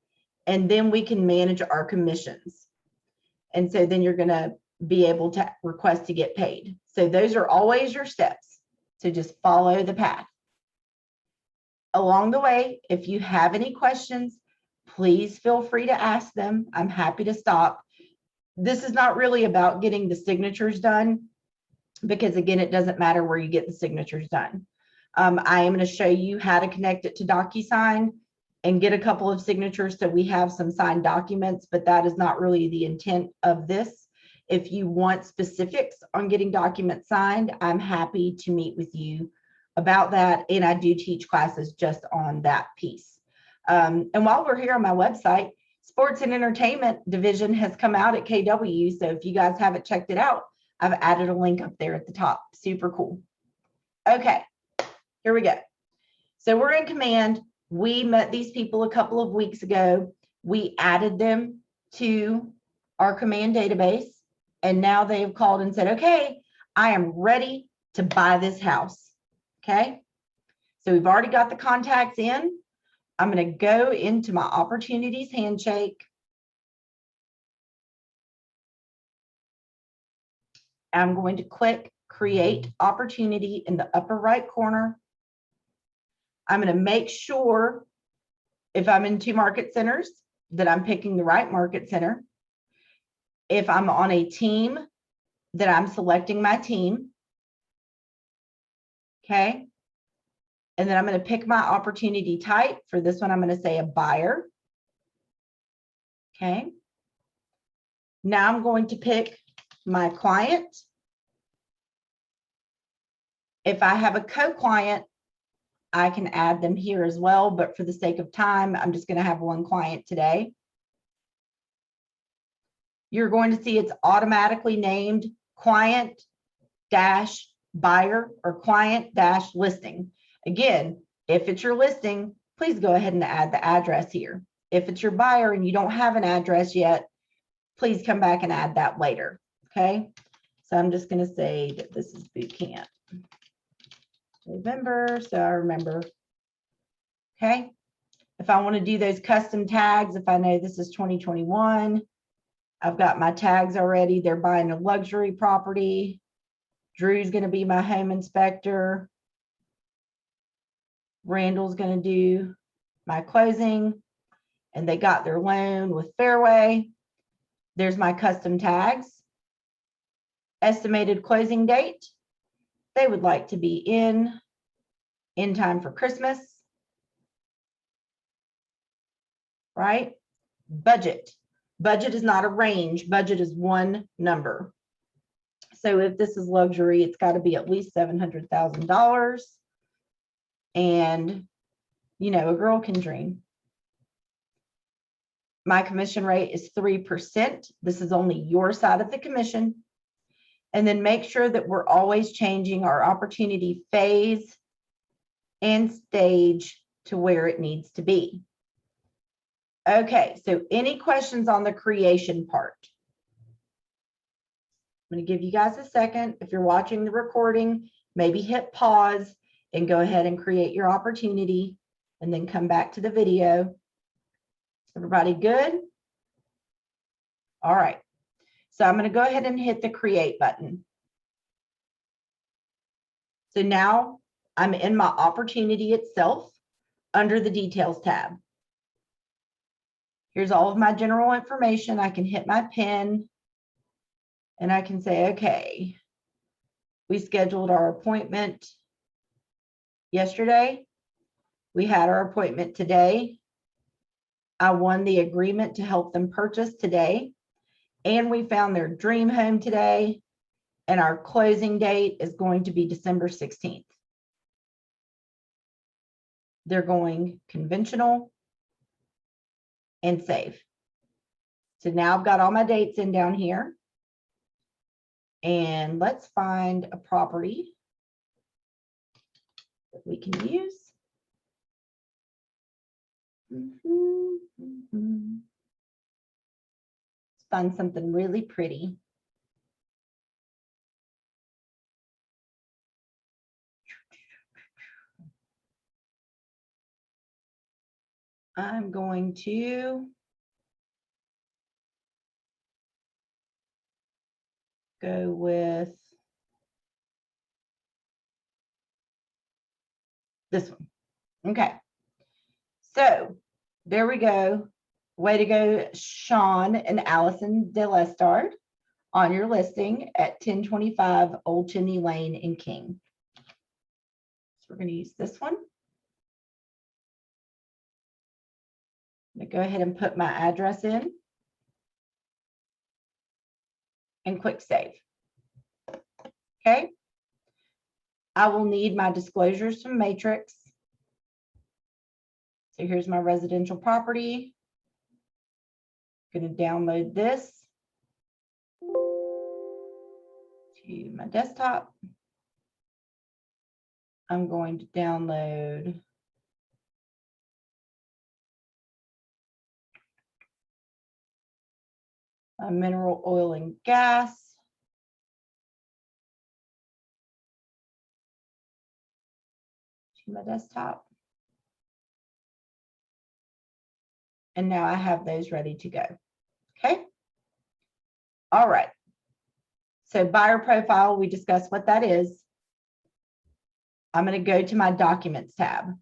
and then we can manage our commissions. And so then you're going to be able to request to get paid. So those are always your steps. So just follow the path. Along the way, if you have any questions, please feel free to ask them. I'm happy to stop. This is not really about getting the signatures done, because again, it doesn't matter where you get the signatures done. I am going to show you how to connect it to Docusign and get a couple of signatures so we have some signed documents, but that is not really the intent of this. If you want specifics on getting documents signed, I'm happy to meet with you about that. And I do teach classes just on that piece. And while we're here on my website, Sports and Entertainment Division has come out at KW. So if you guys haven't checked it out, I've added a link up there at the top. Super cool. Okay, here we go. So we're in Command. We met these people a couple of weeks ago. We added them to our Command database. And now they have called and said, okay, I am ready to buy this house. Okay, so we've already got the contacts in. I'm going to go into my opportunities handshake. I'm going to click create opportunity in the upper right corner. I'm going to make sure if I'm in 2 market centers that I'm picking the right market center. If I'm on a team, that I'm selecting my team. Okay. And then I'm going to pick my opportunity type. For this one, I'm going to say a buyer. Okay. Now I'm going to pick my client. If I have a co-client, I can add them here as well, but for the sake of time, I'm just going to have one client today. You're going to see it's automatically named client dash buyer or client dash listing. Again, if it's your listing, please go ahead and add the address here. If it's your buyer and you don't have an address yet, please come back and add that later. Okay, so I'm just going to say that this is boot camp November, so I remember. Okay, if I want to do those custom tags, if I know this is 2021, I've got my tags already. They're buying a luxury property. Drew's going to be my home inspector. Randall's going to do my closing, and they got their loan with Fairway. There's my custom tags. Estimated closing date. They would like to be in time for Christmas. Right? Budget. Budget is not a range. Budget is one number. So if this is luxury, it's got to be at least $700,000. And, you know, a girl can dream. My commission rate is 3%. This is only your side of the commission. And then make sure that we're always changing our opportunity phase and stage to where it needs to be. Okay, so any questions on the creation part? I'm going to give you guys a second. If you're watching the recording, maybe hit pause and go ahead and create your opportunity and then come back to the video. Everybody good? All right. So I'm going to go ahead and hit the create button. So now I'm in my opportunity itself under the details tab. Here's all of my general information. I can hit my pen and I can say, okay, we scheduled our appointment yesterday. We had our appointment today. I won the agreement to help them purchase today. And we found their dream home today. And our closing date is going to be December 16th. They're going conventional and save. So now I've got all my dates in down here. And let's find a property that we can use. Let's find something really pretty. I'm going to go with This one. Okay. So there we go. Way to go, Sean and Allison DeLestard on your listing at 1025 Old Chimney Lane in King. So we're going to use this one. I'm going to go ahead and put my address in and click save. Okay. I will need my disclosures from Matrix. So here's my residential property. I'm going to download this to my desktop. I'm going to download mineral oil and gas. To my desktop. And now I have those ready to go. Okay. All right. So buyer profile, we discussed what that is. I'm going to go to my documents tab.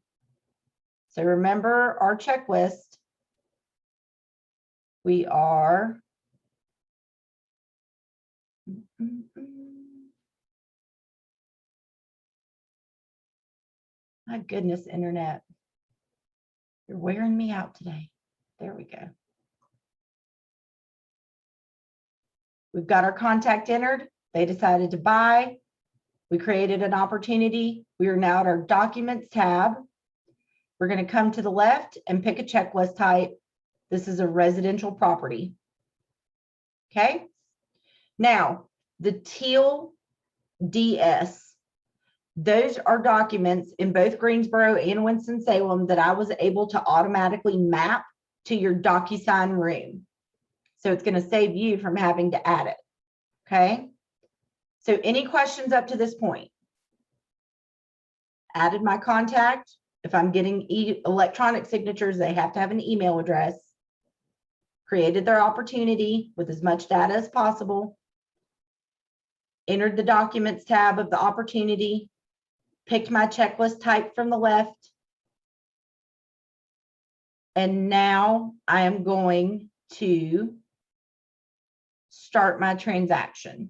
So remember our checklist. We are my goodness, internet. You're wearing me out today. There we go. We've got our contact entered. They decided to buy. We created an opportunity. We are now at our documents tab. We're going to come to the left and pick a checklist type. This is a residential property. Okay. Now, the teal DS, those are documents in both Greensboro and Winston-Salem that I was able to automatically map to your Docusign room. So it's going to save you from having to add it. Okay. So any questions up to this point? Added my contact. If I'm getting electronic signatures, they have to have an email address. Created their opportunity with as much data as possible. Entered the documents tab of the opportunity. Picked my checklist type from the left. And now I am going to start my transaction.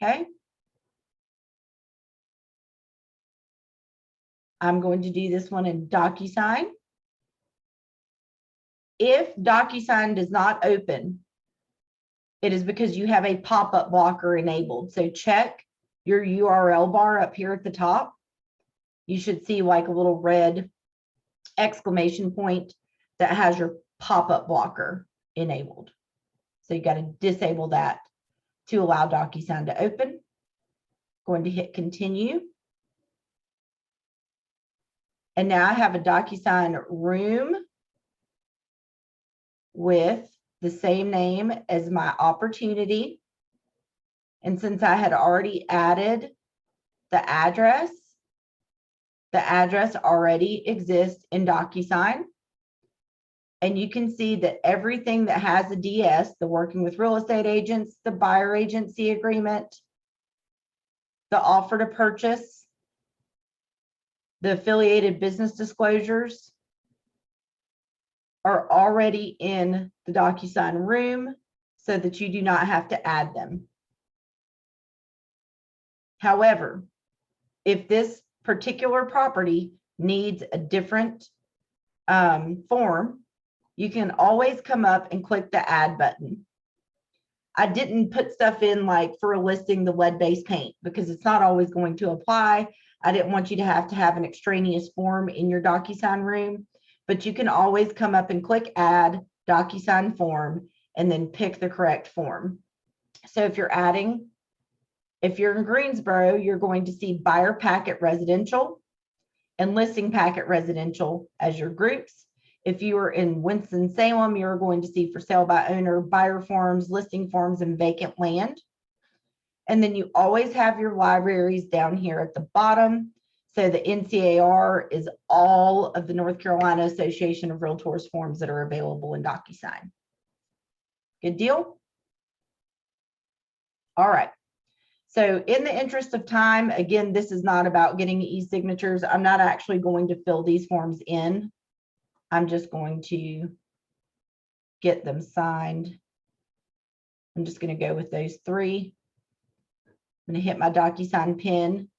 Okay. I'm going to do this one in Docusign. If Docusign does not open, it is because you have a pop-up blocker enabled. So check your URL bar up here at the top. You should see like a little red exclamation point that has your pop-up blocker enabled. So you got to disable that to allow Docusign to open. Going to hit continue. And now I have a Docusign room with the same name as my opportunity. And since I had already added the address already exists in Docusign. And you can see that everything that has a DS, the working with real estate agents, the buyer agency agreement, the offer to purchase, the affiliated business disclosures are already in the Docusign room so that you do not have to add them. However, if this particular property needs a different form, you can always come up and click the add button. I didn't put stuff in like for a listing the lead-based paint because it's not always going to apply. I didn't want you to have an extraneous form in your Docusign room, but you can always come up and click add Docusign form and then pick the correct form. So if you're in Greensboro, you're going to see buyer packet residential and listing packet residential as your groups. If you are in Winston-Salem, you're going to see for sale by owner, buyer forms, listing forms, and vacant land. And then you always have your libraries down here at the bottom. So the NCAR is all of the North Carolina Association of Realtors forms that are available in Docusign. Good deal? All right. So in the interest of time, again, this is not about getting e-signatures. I'm not actually going to fill these forms in. I'm just going to get them signed. I'm just going to go with those three. I'm going to hit my Docusign pin.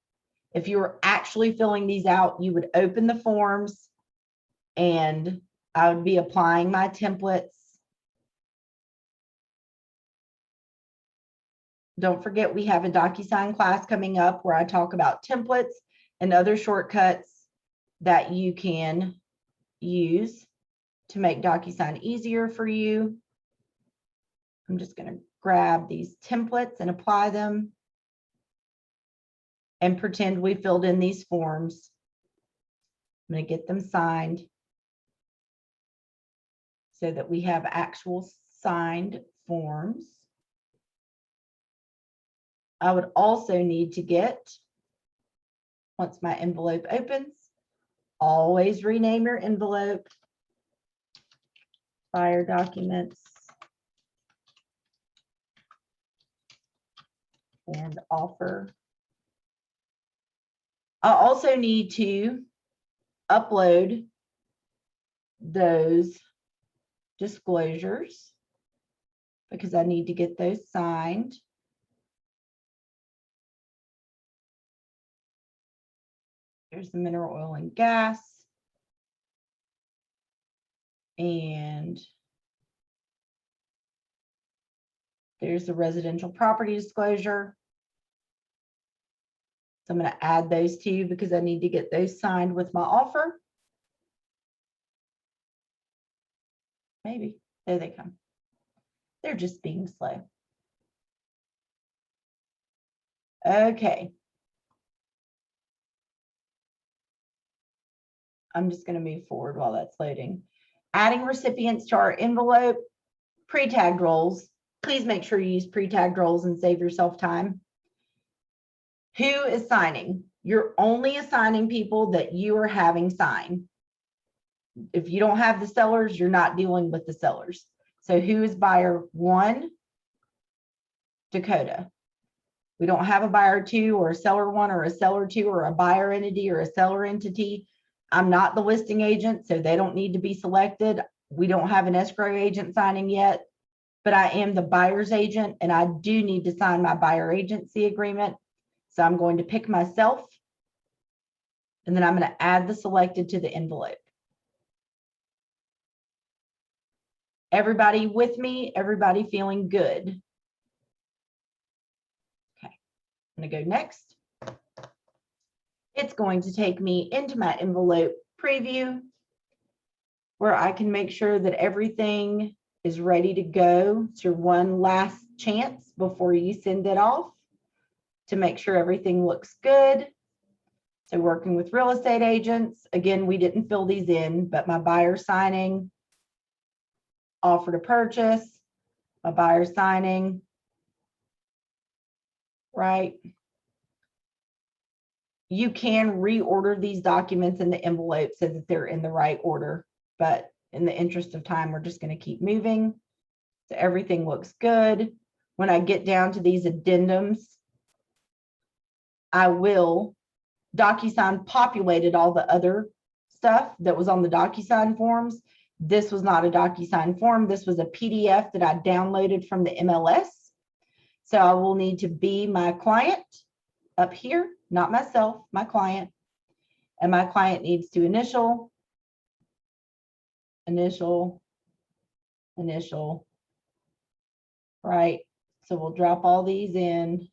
If you were actually filling these out, you would open the forms and I would be applying my templates. Don't forget, we have a Docusign class coming up where I talk about templates and other shortcuts that you can use to make Docusign easier for you. I'm just going to grab these templates and apply them and pretend we filled in these forms. I'm going to get them signed so that we have actual signed forms. I would also need to get, once my envelope opens, always rename your envelope, buyer documents, and offer. I'll also need to upload those disclosures because I need to get those signed. There's the mineral oil and gas. And there's the residential property disclosure. So I'm going to add those two because I need to get those signed with my offer. Maybe. There they come. They're just being slow. Okay. I'm just going to move forward while that's loading. Adding recipients to our envelope, pre-tagged roles. Please make sure you use pre-tagged roles and save yourself time. Who is signing? You're only assigning people that you are having sign. If you don't have the sellers, you're not dealing with the sellers. So who is buyer 1? Dakota. We don't have a buyer 2 or a seller 1 or a seller 2 or a buyer entity or a seller entity. I'm not the listing agent, so they don't need to be selected. We don't have an escrow agent signing yet, but I am the buyer's agent and I do need to sign my buyer agency agreement. So I'm going to pick myself and then I'm going to add the selected to the envelope. Everybody with me? Everybody feeling good? Okay, I'm going to go next. It's going to take me into my envelope preview where I can make sure that everything is ready to go. It's your one last chance before you send it off to make sure everything looks good. So working with real estate agents, again, we didn't fill these in, but my buyer signing, offer to purchase, my buyer signing, right? You can reorder these documents in the envelope so that they're in the right order, but in the interest of time, we're just going to keep moving. So everything looks good. When I get down to these addendums, I will Docusign populated all the other stuff that was on the Docusign forms. This was not a Docusign form. This was a PDF that I downloaded from the MLS. So I will need to be my client up here, not myself, my client. And my client needs to initial, right? So we'll drop all these in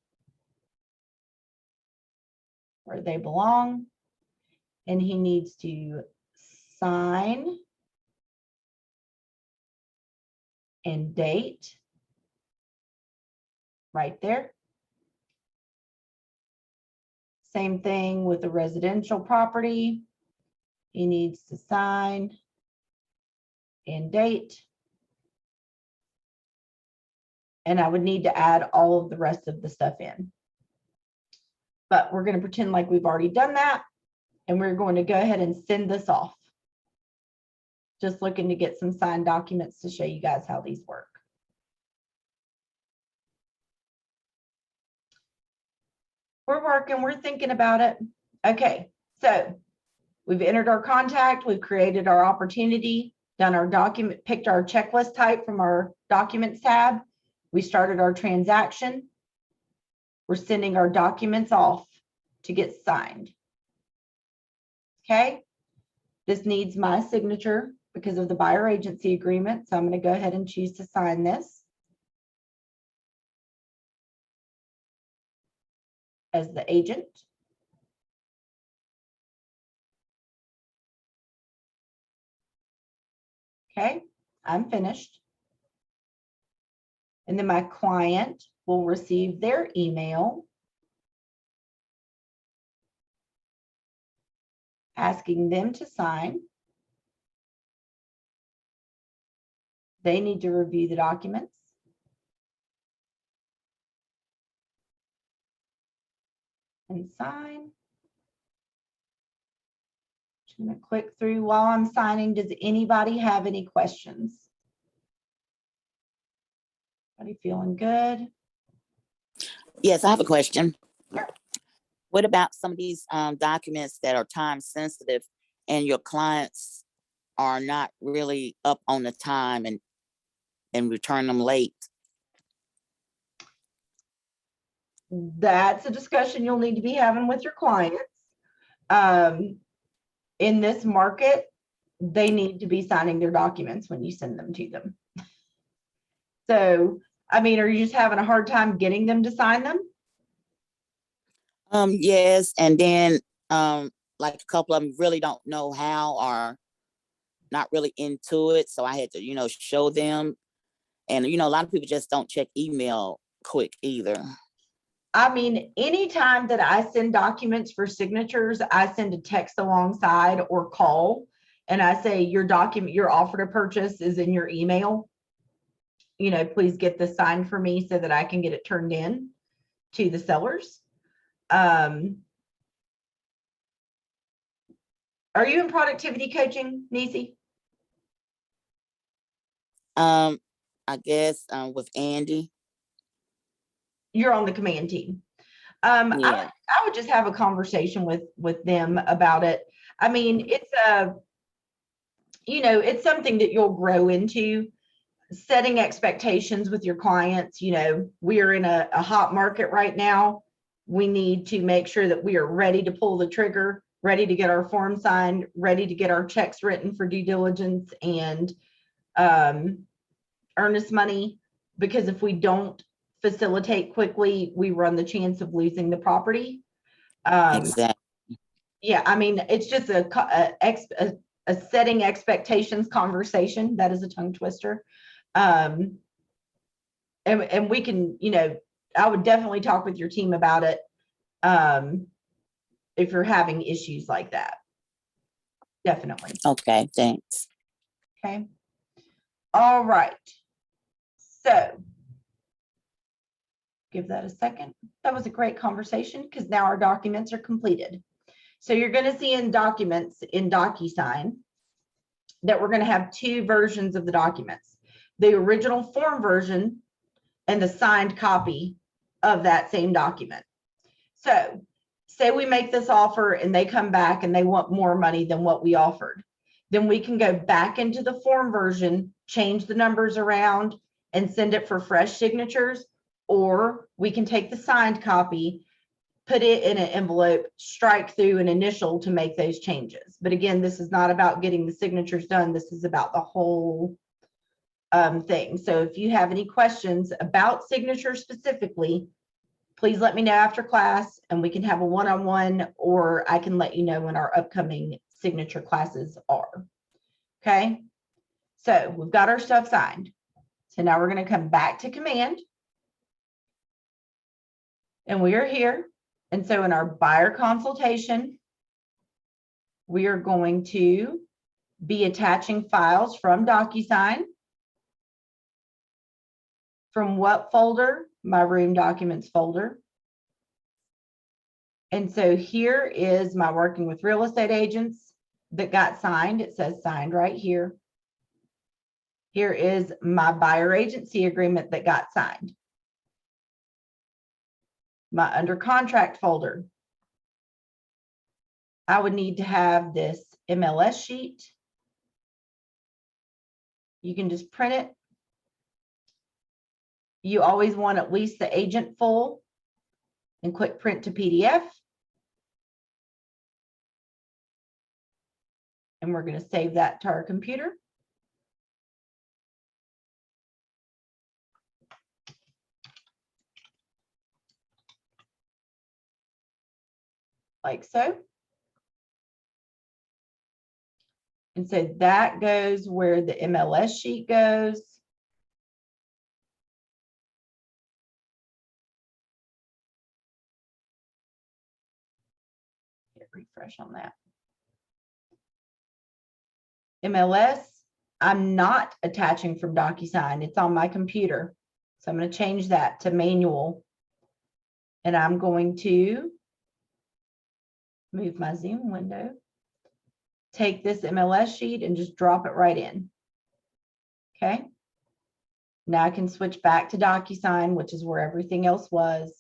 where they belong. And he needs to sign and date right there. Same thing with the residential property. He needs to sign and date. And I would need to add all of the rest of the stuff in. But we're going to pretend like we've already done that. And we're going to go ahead and send this off. Just looking to get some signed documents to show you guys how these work. We're working, we're thinking about it. Okay, so we've entered our contact, we've created our opportunity, done our document, picked our checklist type from our documents tab. We started our transaction. We're sending our documents off to get signed. Okay, this needs my signature because of the buyer agency agreement. So I'm going to go ahead and choose to sign this as the agent. Okay, I'm finished. And then my client will receive their email asking them to sign. They need to review the documents. And sign. Just going to click through while I'm signing. Does anybody have any questions? Anybody feeling good? Yes, I have a question. Sure. What about some of these documents that are time sensitive and your clients are not really up on the time and return them late? That's a discussion you'll need to be having with your clients. In this market, they need to be signing their documents when you send them to them. So, I mean, are you just having a hard time getting them to sign them? Yes, and then like a couple of them really don't know how or not really into it. So I had to, show them. And a lot of people just don't check email quick either. I mean, anytime that I send documents for signatures, I send a text alongside or call, and I say your document, your offer to purchase is in your email. Please get this signed for me so that I can get it turned in to the sellers. Are you in productivity coaching, Nisi? I guess with Andy. You're on the command team. Yeah. I would just have a conversation with them about it. I mean, it's something that you'll grow into. Setting expectations with your clients. We are in a hot market right now. We need to make sure that we are ready to pull the trigger, ready to get our form signed, ready to get our checks written for due diligence and earnest money. Because if we don't facilitate quickly, we run the chance of losing the property. Exactly. Yeah, I mean, it's just a setting expectations conversation. That is a tongue twister. And we can, I would definitely talk with your team about it if you're having issues like that. Definitely. Okay, thanks. Okay. All right. So give that a second. That was a great conversation because now our documents are completed. So you're going to see in documents in Docusign that we're going to have two versions of the documents. The original form version and the signed copy of that same document. So say we make this offer and they come back and they want more money than what we offered. Then we can go back into the form version, change the numbers around and send it for fresh signatures. Or we can take the signed copy, put it in an envelope, strike through an initial to make those changes. But again, this is not about getting the signatures done. This is about the whole thing. So if you have any questions about signatures specifically, please let me know after class and we can have a one-on-one, or I can let you know when our upcoming signature classes are. Okay. So we've got our stuff signed. So now we're going to come back to command. And we are here. And so in our buyer consultation, we are going to be attaching files from Docusign. From what folder? My room documents folder. And so here is my working with real estate agents that got signed. It says signed right here. Here is my buyer agency agreement that got signed. my under contract folder, I would need to have this MLS sheet. You can just print it. You always want at least the agent full and click print to PDF. And we're going to save that to our computer. Like so. And so that goes where the MLS sheet goes. Hit refresh on that. MLS, I'm not attaching from Docusign. It's on my computer. So I'm going to change that to manual. And I'm going to move my Zoom window. Take this MLS sheet and just drop it right in. Okay. Now I can switch back to Docusign, which is where everything else was.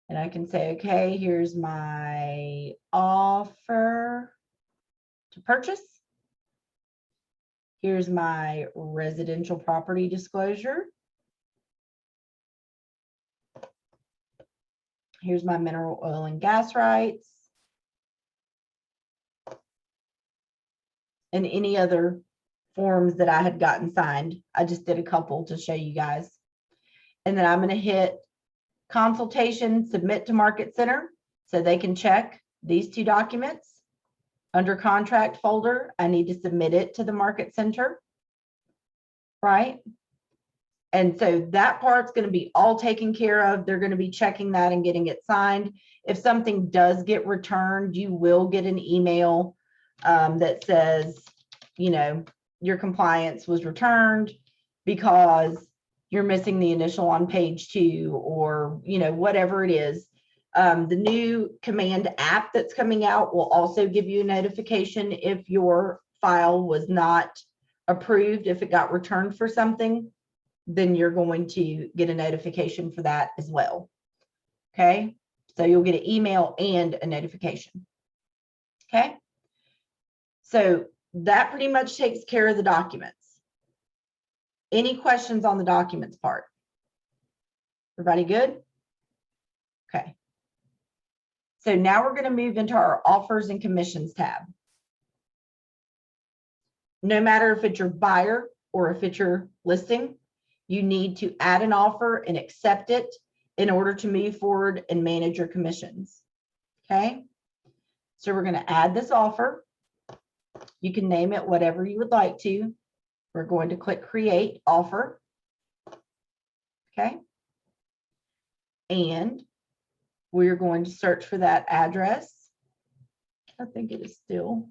And I can say, okay, here's my offer to purchase. Here's my residential property disclosure. Here's my mineral oil and gas rights. And any other forms that I had gotten signed. I just did a couple to show you guys. And then I'm going to hit consultation, submit to Market Center so they can check these two documents. Under contract folder, I need to submit it to the Market Center, right? And so that part's going to be all taken care of. They're going to be checking that and getting it signed. If something does get returned, you will get an email that says, you know, your compliance was returned because you're missing the initial on page 2, or, you know, whatever it is. The new command app that's coming out will also give you a notification if your file was not approved. If it got returned for something, then you're going to get a notification for that as well. Okay, so you'll get an email and a notification. Okay, so that pretty much takes care of the documents. Any questions on the documents part? Everybody good? Okay. So now we're going to move into our offers and commissions tab. No matter if it's your buyer or if it's your listing, you need to add an offer and accept it in order to move forward and manage your commissions. Okay. So we're going to add this offer. You can name it whatever you would like to. We're going to click create offer. Okay. And we're going to search for that address. I think it is still.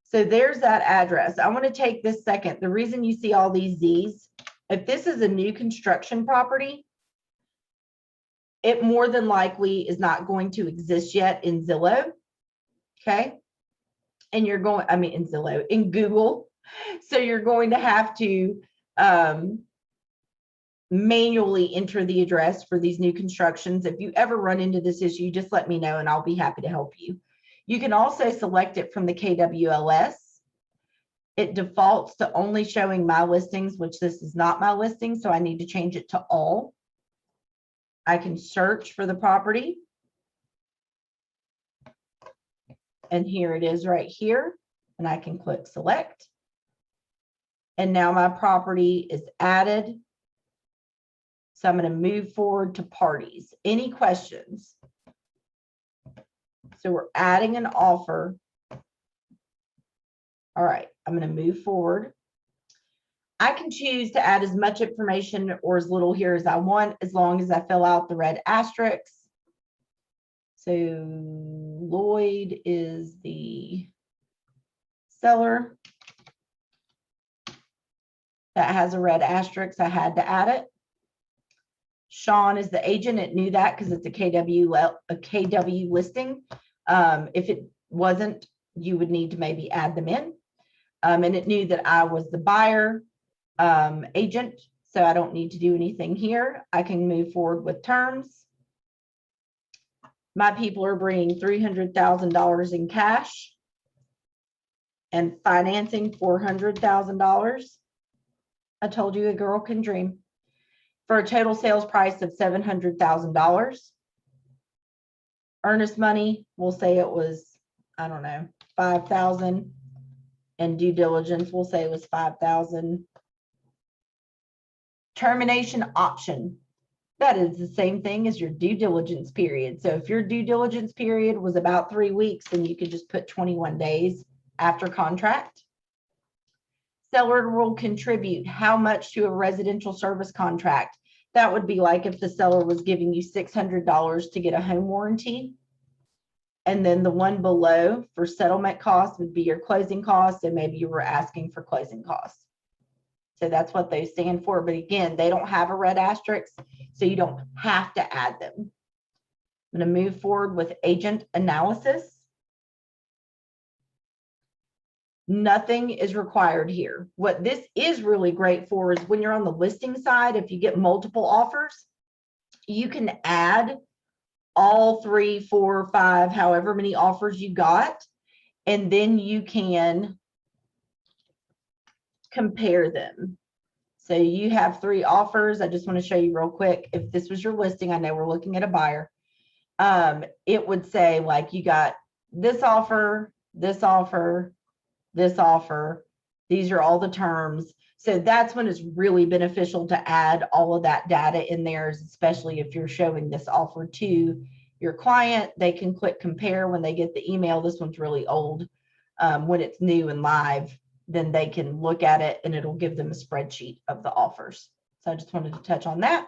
So there's that address. I want to take this second. The reason you see all these Z's, if this is a new construction property, it more than likely is not going to exist yet in Zillow. Okay. And you're going, I mean, in Zillow, in Google. So you're going to have to manually enter the address for these new constructions. If you ever run into this issue, just let me know and I'll be happy to help you. You can also select it from the KWLS. It defaults to only showing my listings, which this is not my listing, so I need to change it to all. I can search for the property. And here it is right here. And I can click select. And now my property is added. So I'm going to move forward to parties. Any questions? So we're adding an offer. All right, I'm going to move forward. I can choose to add as much information or as little here as I want, as long as I fill out the red asterisks. So Lloyd is the seller. That has a red asterisk. I had to add it. Sean is the agent. It knew that because it's a KW listing. If it wasn't, you would need to maybe add them in. And it knew that I was the buyer agent, so I don't need to do anything here. I can move forward with terms. My people are bringing $300,000 in cash and financing $400,000. I told you a girl can dream. For a total sales price of $700,000. Earnest money, we'll say it was, I don't know, 5,000. And due diligence, we'll say it was 5,000. Termination option. That is the same thing as your due diligence period. So if your due diligence period was about 3 weeks, then you could just put 21 days after contract. Seller will contribute how much to a residential service contract. That would be like if the seller was giving you $600 to get a home warranty. And then the one below for settlement costs would be your closing costs, and maybe you were asking for closing costs. So that's what they stand for. But again, they don't have a red asterisk, so you don't have to add them. I'm going to move forward with agent analysis. Nothing is required here. What this is really great for is when you're on the listing side, if you get multiple offers, you can add all 3, 4, 5, however many offers you got, and then you can compare them. So you have 3 offers. I just want to show you real quick. If this was your listing, I know we're looking at a buyer. It would say like you got this offer, this offer, this offer. These are all the terms. So that's when it's really beneficial to add all of that data in there, especially if you're showing this offer to your client. They can click compare when they get the email. This one's really old. When it's new and live, then they can look at it and it'll give them a spreadsheet of the offers. So I just wanted to touch on that.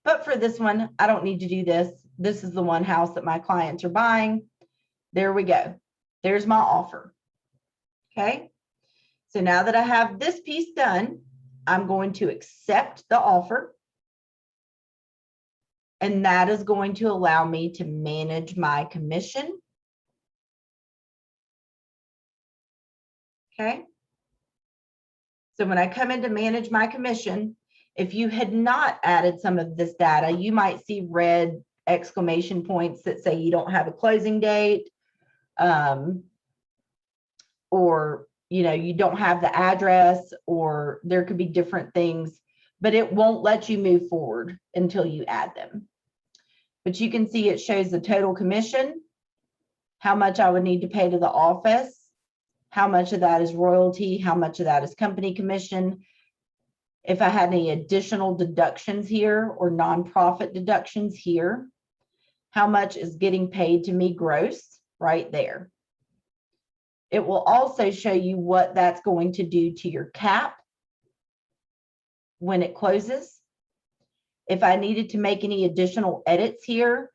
But for this one, I don't need to do this. This is the one house that my clients are buying. There we go. There's my offer. Okay. So now that I have this piece done, I'm going to accept the offer. And that is going to allow me to manage my commission. Okay. So when I come in to manage my commission, if you had not added some of this data, you might see red exclamation points that say you don't have a closing date, or you don't have the address, or there could be different things, but it won't let you move forward until you add them. But you can see it shows the total commission, how much I would need to pay to the office, how much of that is royalty, how much of that is company commission. If I had any additional deductions here or nonprofit deductions here, how much is getting paid to me gross right there. It will also show you what that's going to do to your cap when it closes. If I needed to make any additional edits here,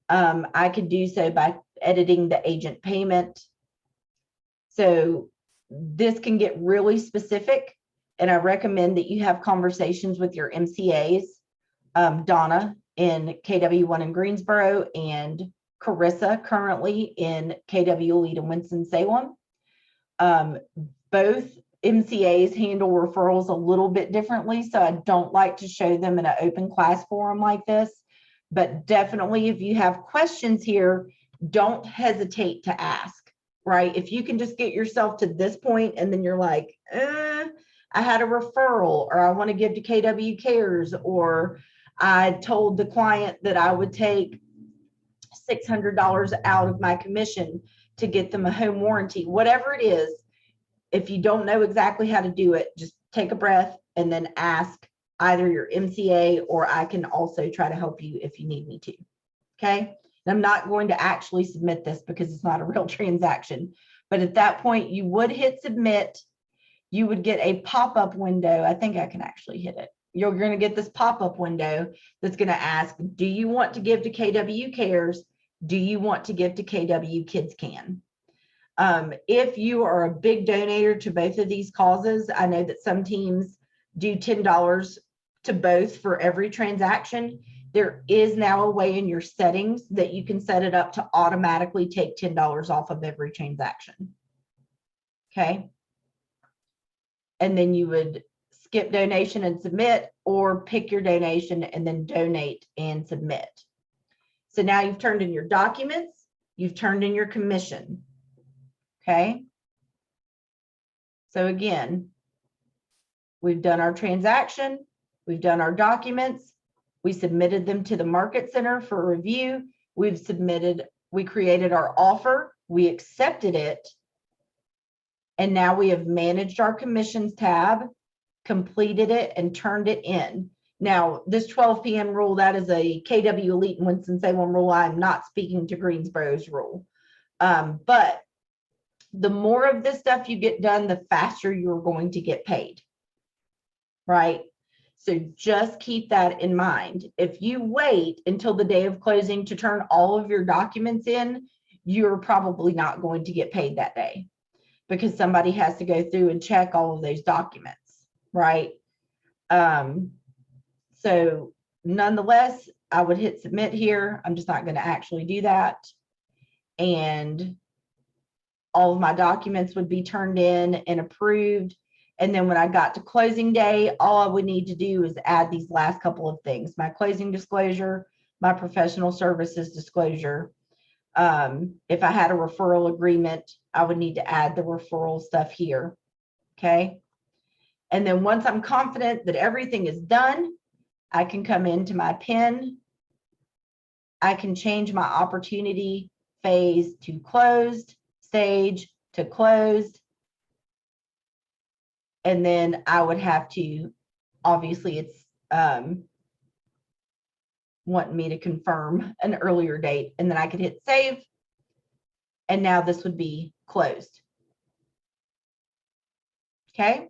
I could do so by editing the agent payment. So this can get really specific, and I recommend that you have conversations with your MCAs, Donna in KW1 in Greensboro and Carissa currently in KW Lead in Winston-Salem. Both MCAs handle referrals a little bit differently, so I don't like to show them in an open class forum like this. But definitely, if you have questions here, don't hesitate to ask, right? If you can just get yourself to this point and then you're like, I had a referral, or I want to give to KW Cares, or I told the client that I would take $600 out of my commission to get them a home warranty, whatever it is. If you don't know exactly how to do it, just take a breath and then ask either your MCA, or I can also try to help you if you need me to. Okay. And I'm not going to actually submit this because it's not a real transaction. But at that point, you would hit submit. You would get a pop-up window. I think I can actually hit it. You're going to get this pop-up window that's going to ask, do you want to give to KW Cares? Do you want to give to KW Kids Can? If you are a big donator to both of these causes, I know that some teams do $10 to both for every transaction. There is now a way in your settings that you can set it up to automatically take $10 off of every transaction. Okay. And then you would skip donation and submit, or pick your donation and then donate and submit. So now you've turned in your documents, you've turned in your commission. Okay. So again, we've done our transaction, we've done our documents, we submitted them to the Market Center for review, we created our offer, we accepted it, and now we have managed our commissions tab, completed it, and turned it in. Now, this 12 p.m. rule, that is a KW Elite and Winston-Salem rule. I'm not speaking to Greensboro's rule. But the more of this stuff you get done, the faster you're going to get paid, right? So just keep that in mind. If you wait until the day of closing to turn all of your documents in, you're probably not going to get paid that day because somebody has to go through and check all of those documents, right? So nonetheless, I would hit submit here. I'm just not going to actually do that. And all of my documents would be turned in and approved. And then when I got to closing day, all I would need to do is add these last couple of things: my closing disclosure, my professional services disclosure. If I had a referral agreement, I would need to add the referral stuff here. Okay. And then once I'm confident that everything is done, I can come into my PIN. I can change my opportunity phase to closed, stage to closed. And then I would have to, obviously it's wanting me to confirm an earlier date, and then I could hit save. And now this would be closed. Okay.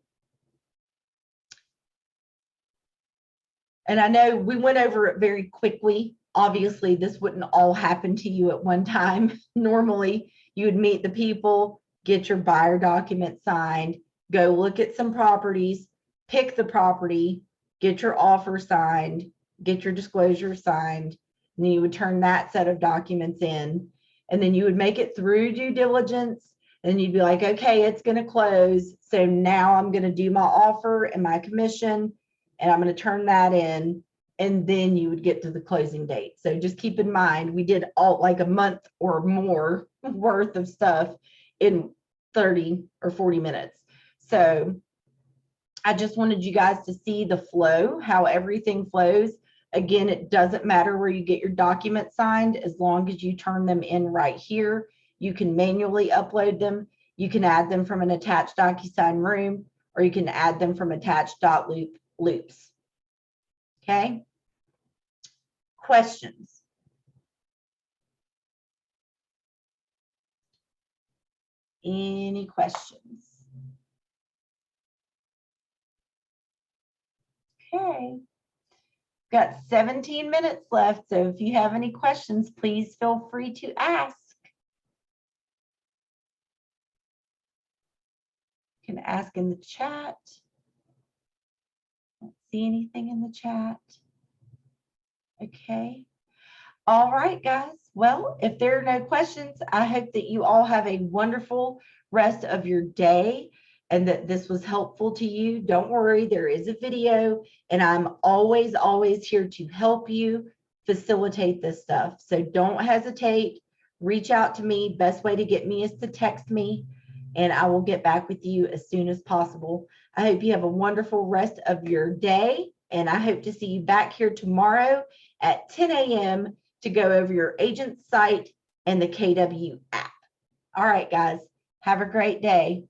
And I know we went over it very quickly. Obviously, this wouldn't all happen to you at one time. Normally, you would meet the people, get your buyer document signed, go look at some properties, pick the property, get your offer signed, get your disclosure signed, and then you would turn that set of documents in, and then you would make it through due diligence, and you'd be like, okay, it's going to close. So now I'm going to do my offer and my commission, and I'm going to turn that in, and then you would get to the closing date. So just keep in mind, we did all like a month or more worth of stuff in 30 or 40 minutes. So I just wanted you guys to see the flow, how everything flows. Again, it doesn't matter where you get your documents signed, as long as you turn them in right here. You can manually upload them. You can add them from an attached Docusign room, or you can add them from attached loops. Okay. Questions? Any questions? Okay. Got 17 minutes left, so if you have any questions, please feel free to ask. You can ask in the chat. Don't see anything in the chat. Okay. All right, guys. Well, if there are no questions, I hope that you all have a wonderful rest of your day and that this was helpful to you. Don't worry, there is a video, and I'm always here to help you facilitate this stuff. So don't hesitate. Reach out to me. Best way to get me is to text me, and I will get back with you as soon as possible. I hope you have a wonderful rest of your day, and I hope to see you back here tomorrow at 10 a.m. to go over your agent site and the KW app. All right, guys, have a great day.